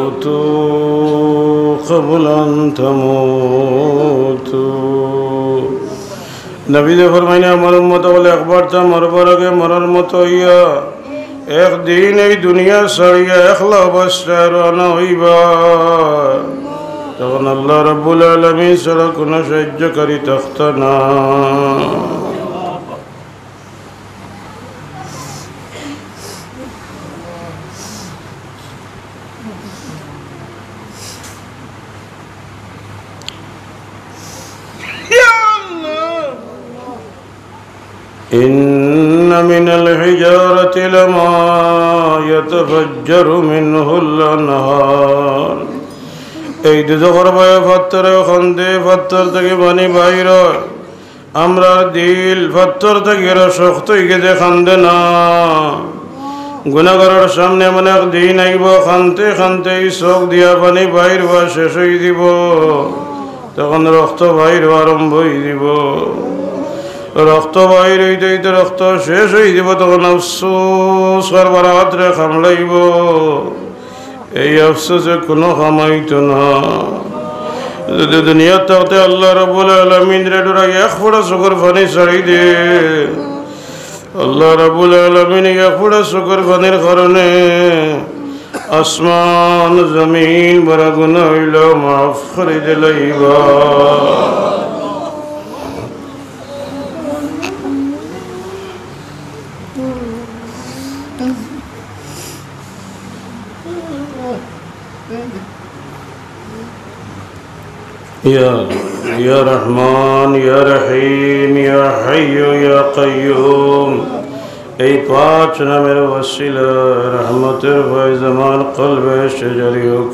موتوا قبل أن تموتوا। নবী যে ফরমাইনা আমার উম্মত বলে একবার তা মরবার আগে মরার মতো হইয়া একদিন এই দুনিয়া ছাড়িয়া একলা অবস্থায় রওনা হইবা। তখন আল্লাহ রাব্বুল আলামিন ছাড়া কোনো সাহায্যকারী থাকতো না। إن من الحجارة لما يتفجر منه الأنهار। এই দুজখর ভয়ে পাথরে খন্দে পাথর থেকে পানি বাইর হয়। আমরা দিল পাথর থেকে শক্ত হয়ে যে খান্দে না। গুনাহগারের সামনে এমন একদিন আইব খানতে খানতে চোখ দিয়া পানি বাইর হওয়া শেষ হয়ে দিব, তখন রক্ত বাইর হওয়া আরম্ভ হয়ে দিব। রক্ত বাইর হইতে হইতে রক্ত শেষ হয়ে যাব, তখন আফসোস করবার হাতরে খামলাইব। এই আফসোসে কোনো খামাইত না। যদি দুনিয়ার থাকতে আল্লাহ রাব্বুল আলামিন রে ডরাই এক ফোঁটা চোখের পানি ছাড়ি দে, আল্লাহ রাব্বুল আলামিন এক ফোঁটা চোখের পানির কারণে আসমান জমিন বড় গুনাহ হইল মাফ করে দিলাইবা। يا رحمن يا رحيم يا حي يا قيوم। এই পাঁচ নামের ওসিলা রহমতের ফয়েজ আমার কলবে এসে জারি হোক।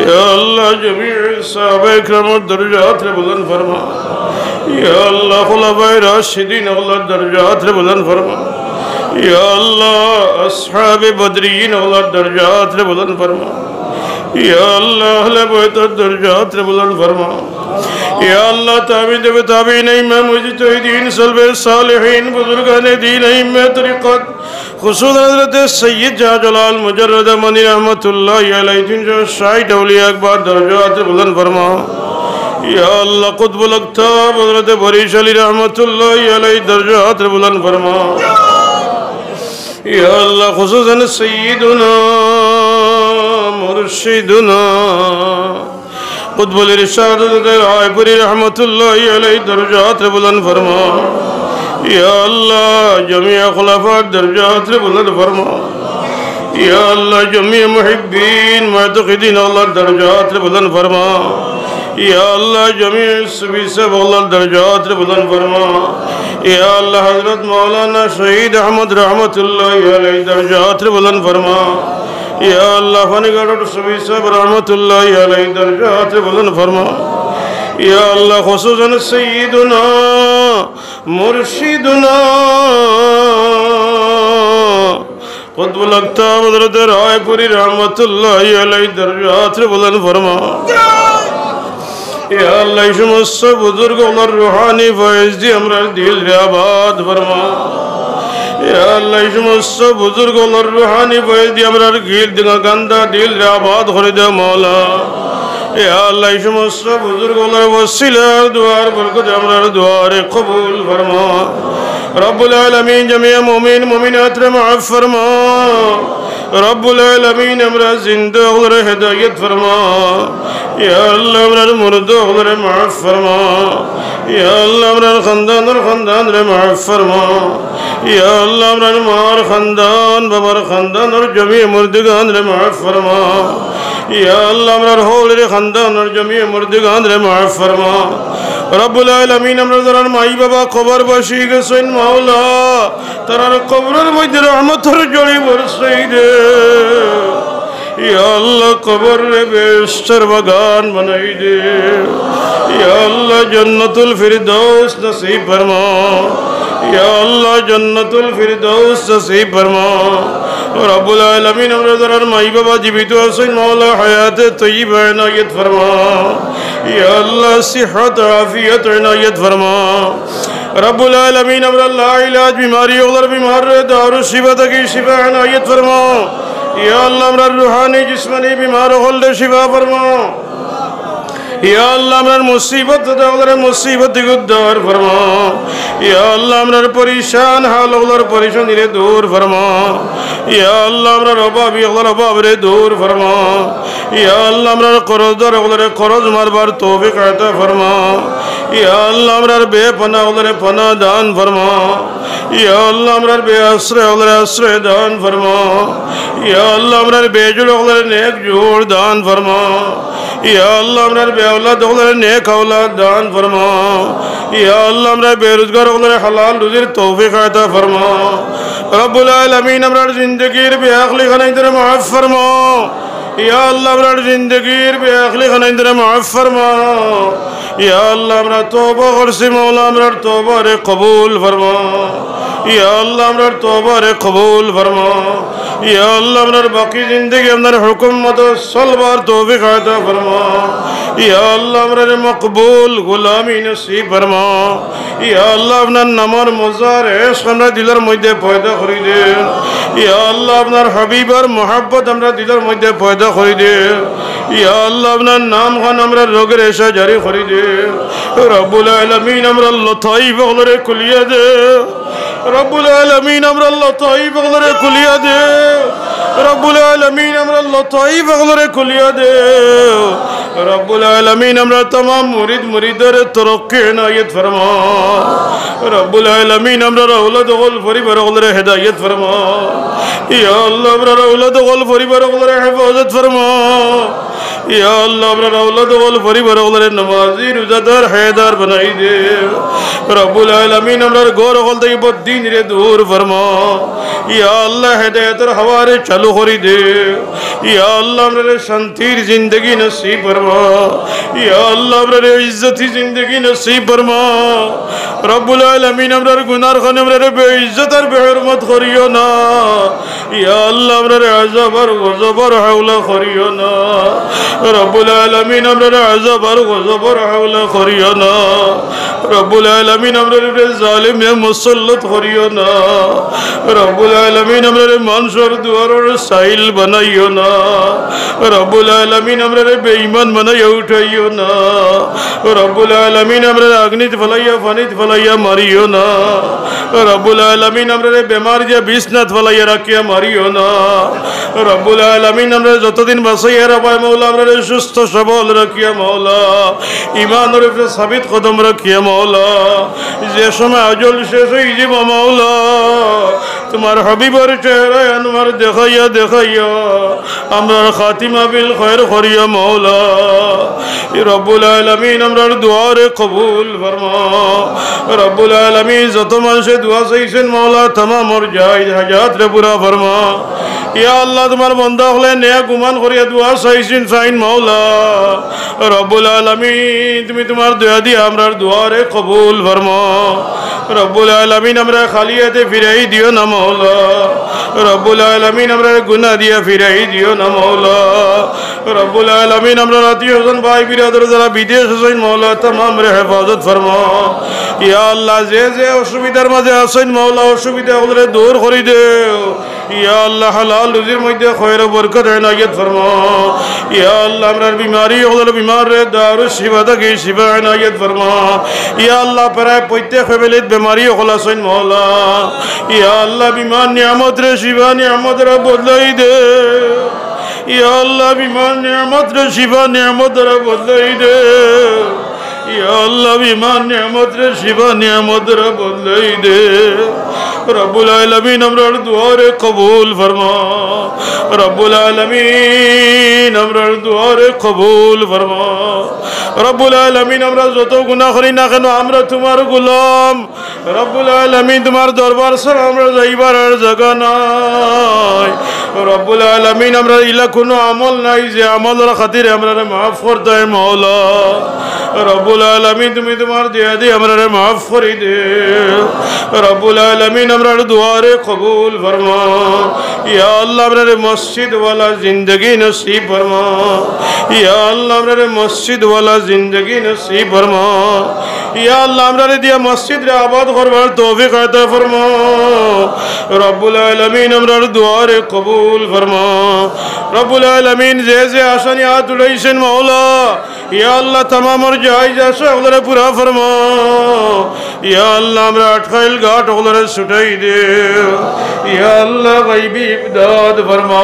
या अल्लाह जमीअ सहाबा इकराम दर्जात रे बुलंद फरमा या अल्लाह खुलाफाए राशिदीन अल्लाह दर्जात रे बुलंद फरमा या अल्लाह अस्हाब बदरीन अल्लाह दर्जात रे बुलंद फरमा या अल्लाह अहले बैत दर्जात रे बुलंद फरमा या अल्लाह ताबीन व ताबीन इमाम मुजतहिदीन सल्फ़े सालिहीन बुजुर्गाने दीन इम्मे तरीक़त खुसूस हज़रत सय्यद जलाल मुजर्रद मनी रहमतुल्लाहि अलैहि जिनके शाहिद औलिया अकबर दर्जात रे बुलंद फरमा या अल्लाह कुतुबुल अक़ताब हज़रत बरीश अली रहमतुल्लाहि अलैहि दर्जात रे बुलंद फरमा या अल्लाह खुसूसन सय्यदुना मुर्शिदुना कुतुबुल इरशाद रायपुरी रहमतुल्लाहि अलैहि दर्जात रे बुलंद फरमा या अल्लाह जमीअ खुलफा दर्जात रे बुलंद फरमा या अल्लाह जमीअ मुहिब्बीन मुअतक़िदीन अल्लाह दर्जात रे बुलंद फरमा या अल्लाह जमीअ सभी सब अल्लाह दर्जात रे बुलंद फरमा या अल्लाह हज़रत मौलाना शहीद अहमद रहमतुल्लाहि अलैहि दर्जात रे बुलंद फरमा या अल्लाह फनगढ़ सभी सब रहमतुल्लाहि अलैहि दर्जात रे बुलंद फरमा या अल्लाह खुसूसन सय्यदुना मुर्शिदुना कुतुबुल अक़ताब हज़रत रायपुरी रहमतुल्लाहि अलैहि दर्जात रे बुलंद फरमा या अल्लाह समस्त बुजुर्ग और रूहानी फैज़ दी हमरा दिल रे आबाद फरमा या अल्लाह समस्त बुजुर्ग और रूहानी फैज़ दी हमरा दिल गंदा दिल रे आबाद करे दे मौला या अल्लाह समस्त बुजुर्ग और वसीला दुआर बरकत हमरा दुआरे कबूल फरमा रब्बुल आलमीन जमीअ मोमिन मोमिनात रे माफ़ फरमा रब्बुल आलमीन हमरा जिंदा और हिदायत फरमा या अल्लाह हमरा मुर्दा और माफ़ फरमा या अल्लाह हमरा खानदान रे माफ़ फरमा या अल्लाह हमरा मार खानदान बाबर खानदान और जमीअ मुर्दगान रे माफ़ फरमा या अल्लाह हमरा होल रे खानदान और जमीअ मुर्दगान रे माफ़ फरमा रब्बुल आलमीन हमरा माई बाबा कबर बसी गेছেন मौला तारार कबरेर मध्य रहमतेर जड़ी बरसाई दे या अल्लाह कबर रे बेहश्तर बागान बनाई दे या अल्लाह जन्नतुल फिरदौस नसीब फरमा या अल्लाह जन्नतुल फिरदौस नसीब फरमा रब्बुल आलमीन हमरा माई बाबा जीवित আছেন मौला हयात तय्यिबा इनायत फरमा या अल्लाह सेहत आफियत इनायत फरमा रब्बुल आलमीन हमरा ला इलाज बीमारी और बीमार रे दारू शिफा की शिफा इनायत फरमा या अल्लाह हमरा रूहानी जिस्मानी बीमार होल दे शिफा फरमा या अल्लाह हमरा मुसीबत और मुसीबत गुद्दार फरमा या अल्लाह हमरा परेशान हाल और परेशानी रे दूर फरमा या अल्लाह हमरा रबाबी और रबाब रे दूर फरमा या अल्लाह हमरा कर्जदार और कर्ज मारबार तौफीक अता फरमा या अल्लाह हमरा बेपनाह और पनाह दान फरमा या अल्लाह हमरा बेआश्रय और आश्रय दान फरमा या अल्लाह हमरा बेजुड़ और नेक जोड़ दान फरमा या अल्लाह हमरा बेऔलाद और नेक औलाद दान फरमा या अल्लाह हमरा बेरोजगार और हलाल रुज़ी तौफीक अता फरमा रब्बुल आलमीन हमरा जिंदगी बेअखली खनाइदर माफ़ फरमा या अल्लाह हमरा जिंदगी बेअखली खनाइदर माफ़ फरमा या अल्लाह हमरा तौबा करसी मौला हमरा तौबा रे कबूल फरमा या अल्लाह हमरा तौबा रे कबूल फरमा या अल्लाह हमरा बाकी जिंदगी अंदर हुक्म मत सलवार तौफीक अता फरमा या अल्लाह हमरा मकबूल गुलामी नसीब फरमा या अल्लाह अपना नमर मजार इश्क हमरा दिलर मध्य पैदा करी दे या अल्लाह अपना हबीबर मोहब्बत हमरा दिलर मध्य पैदा करी दे या अल्लाह अपना नाम खान हमरा रोग रेशा जारी करी दे रब्बुल आलमीन हमरा लताइफ और कुलिया दे रब्बुल आलमीन हमरा लताइफ और कुलिया दे रब्बुल आलमीन हमरा लताइफ और कुलिया दे रब्बुल आलमीन हमरा तमाम मुरीद मुरीदर तरक्की इनायत फरमा रब्बुल आलमीन हमरा औलाद और परिवार और हिदायत फरमा या अल्लाह हमरा औलाद और परिवार और हिफाजत फरमा या अल्लाह हमरा औलाद वल परिवार वल नमाजी रोजादार हैदार बनाई दे रब्बुल आलमीन हमरा गोर वल दे बदीन रे दूर फरमा या अल्लाह हिदायतर हवारे चालू करी दे या अल्लाह हमरा शांतिर जिंदगी नसीब फरमा या अल्लाह हमरा इज्जती जिंदगी नसीब फरमा रब्बुल आलमीन हमरा गुनाह खाने हमरा बेइज्जत और बेहरमत करियो ना या अल्लाह हमरा अज़ब और गज़ब और हौला करियो ना रब्बुल आलमीन हमरा अज़ब और गज़ब और हौला करियो ना रब्बुल आलमीन हमरा जालिम ने मुसल्लत करियो ना रब्बुल आलमीन हमरा मंसूर दुआर और साहिल बनाइयो ना रब्बुल आलमीन हमरा बेईमान बनाइयो उठाइयो ना रब्बुल आलमीन हमरा अग्नित फलाइया फनित फलाइया मारियो ना रब्बुल आलमीन हमरा बीमार जे बिस्नत फलाइया रखिया मारियो ना रब्बुल आलमीन हमरा যতদিন বাঁচাইয়া রাখবা মওলা আমরা সুস্থ সবল রাখিয়া মওলা ঈমানের উপরে সাবিত কদম রাখিয়া মওলা যে সময় আজল শেষ হয়ে যাব মওলা তোমার হাবিবের চেহারা আনওয়ার দেখাইয়া দেখাইয়া আমরার খাতিমা বিল খৈর করিয়া মওলা রব্বুল আলামিন আমরার দোয়া রে কবুল ফরমা রব্বুল আলামিন যত মানুষে দোয়া চাইছেন মওলা तमाम और জায়েজ হাজাত রে পুরা ফরমা ইয়া আল্লাহ তোমার বান্দা হলে নেক গুমান করিয়া দোয়া চাইছেন ফাইন মওলা রব্বুল আলামিন তুমি তোমার দয়া দিয়ে আমরার দোয়া রে কবুল ফরমা রব্বুল আলামিন আমরা খালিয়াতে ফিরাই দিও না মওলা রব্বুল আলামিন আমরা গুনাহ দিয়া ফিরাই দিও না মওলা রব্বুল আলামিন আমরা আত্মীয়স্বজন ভাই বিরাদর যারা বিদেশ আছেন মওলা तमाम রে হেফাজত ফরমা ইয়া আল্লাহ যে যে অসুবিধার মাঝে আছেন মওলা অসুবিধা ওগুলো দূর করে দেও ইয়া আল্লাহ হালাল রুজির মধ্যে খয়র বরকত ইনায়াত ফরমা ইয়া আল্লাহ আমরার বিমারি ওগুলো বিমার রে দারু শিফা থেকে শিফা ইনায়াত ফরমা ইয়া আল্লাহ প্রায় প্রত্যেক ফ্যামিলিত বিমারি ওগুলো আছেন মওলা ইয়া আল্লাহ বিমান নিয়ামত রে শিফা নিয়ামত রে বদলাই দে ইয়া আল্লাহ বিমান নিয়ামত রে শিফা নিয়ামত রে বদলাই দে ইয়া আল্লাহ বিমান নিয়ামত রে শিফা নিয়ামত রে বদলাই দে রব্বুল আলামিন আমরার দোয়া রে কবুল ফরমা রব্বুল আলামিন আমরার দোয়া রে কবুল ফরমা রব্বুল আলামিন আমরা যত গুনাহ করি না কেন আমরা তোমার গোলাম রব্বুল আলামিন তোমার দরবার ছাড়া আমরা যাইবার আর জায়গা নাই রব্বুল আলামিন আমরা ইলা কোনো আমল নাই যে আমলের খাতিরে আমরা মাফ করতে হয় মওলা রব্বুল আলামিন তুমি তোমার দয়া দিয়ে আমরা মাফ করে দে রব্বুল আলামিন আমরার দোয়া রে কবুল ফরমা ইয়া আল্লাহ আমরা মসজিদ ওয়ালা জিন্দেগি নসিব ফরমা ইয়া আল্লাহ আমরা মসজিদ ওয়ালা জিন্দেগি নসিব ফরমা ইয়া আল্লাহ আমরা দিয়া মসজিদ রে আবাদ করবার তৌফিক আতা ফরমা রব্বুল আলামিন আমরার দোয়া রে কবুল ফরমা রব্বুল আলামিন যে যে আশানি হাত উঠাইছেন মওলা ইয়া আল্লাহ तमाम और জায়েজ আশা ওগুলো পুরা ফরমা ইয়া আল্লাহ আমরা আটকাইল ঘাট ওগুলো ছুটাই দে ইয়া আল্লাহ গায়বী ইমদাদ ফরমা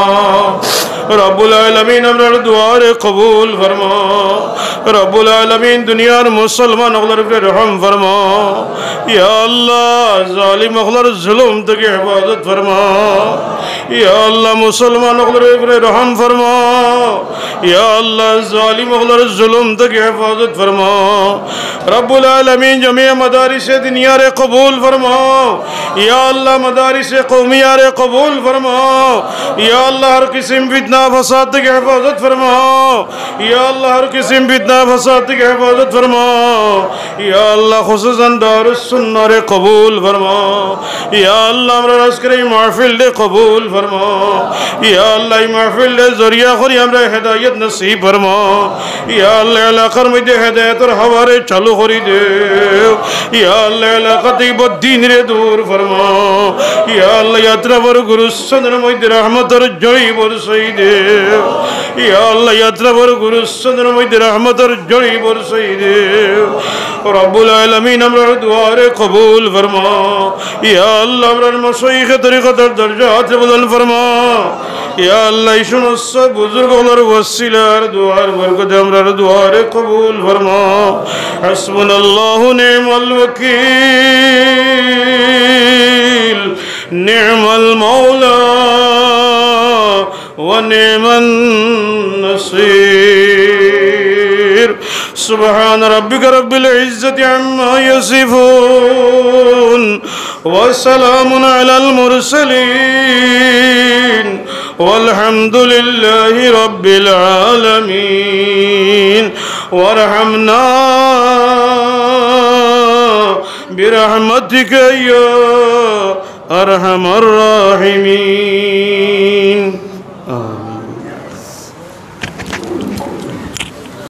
রব্বুল আলামিন আমরার দোয়া রে কবুল ফরমা রব্বুল আলামিন দুনিয়ার মুসলমান ওগুলোর উপরে রহম ফরমা ইয়া আল্লাহ জালিম ওগুলোর জুলুম থেকে হেফাজত ফরমা ইয়া আল্লাহ মুসলমান ওগুলোর উপরে রহম ফরমা ইয়া আল্লাহ জালিম ওগুলোর জুলুম থেকে হেফাজত ফরমা রব্বুল আলামিন জমিয়া মাদারিসে দুনিয়া রে কবুল ফরমা ইয়া আল্লাহ মাদারিসে কওমিয়া রে কবুল ফরমা ইয়া আল্লাহ হর কিসম ফিতনা फसाद की हिफाजत फरमा या अल्लाह हर किस्म फितना फसाद की हिफाजत फरमा या अल्लाह खुसूसन दारुस सुन्नह रे कबूल फरमा या अल्लाह हमरा अस्करी महफिल दे कबूल फरमा या अल्लाह महफिल दे जरिया करी हमरा हिदायत नसीब फरमा या अल्लाह इलाकार में दे हिदायत और हवारे चालू करी दे या अल्लाह इलाका ती बदीन रे दूर फरमा या अल्लाह यात्रा पर गुरु सदन में रहमत और जड़ी बरसाई दे या अल्लाह यात्रा पर गुरु सदन में रहमत और जड़ी बरसाई दे रब्बुल आलमीन हमरा दुआ रे कबूल फरमा या अल्लाह हमरा मशाइख तरीक़त दर्जात बदल फरमा या अल्लाह इशुन सब बुजुर्ग और वसीला दुआ बरकत हमरा दुआ रे कबूल फरमा हस्बुनल्लाहु निअमल वकील निअमल मौला व निअमन नसीर। سبحان ربك رب العزة عما يصفون وسلام على المرسلين والحمد لله رب العالمين وارحمنا برحمتك يا أرحم الراحمين.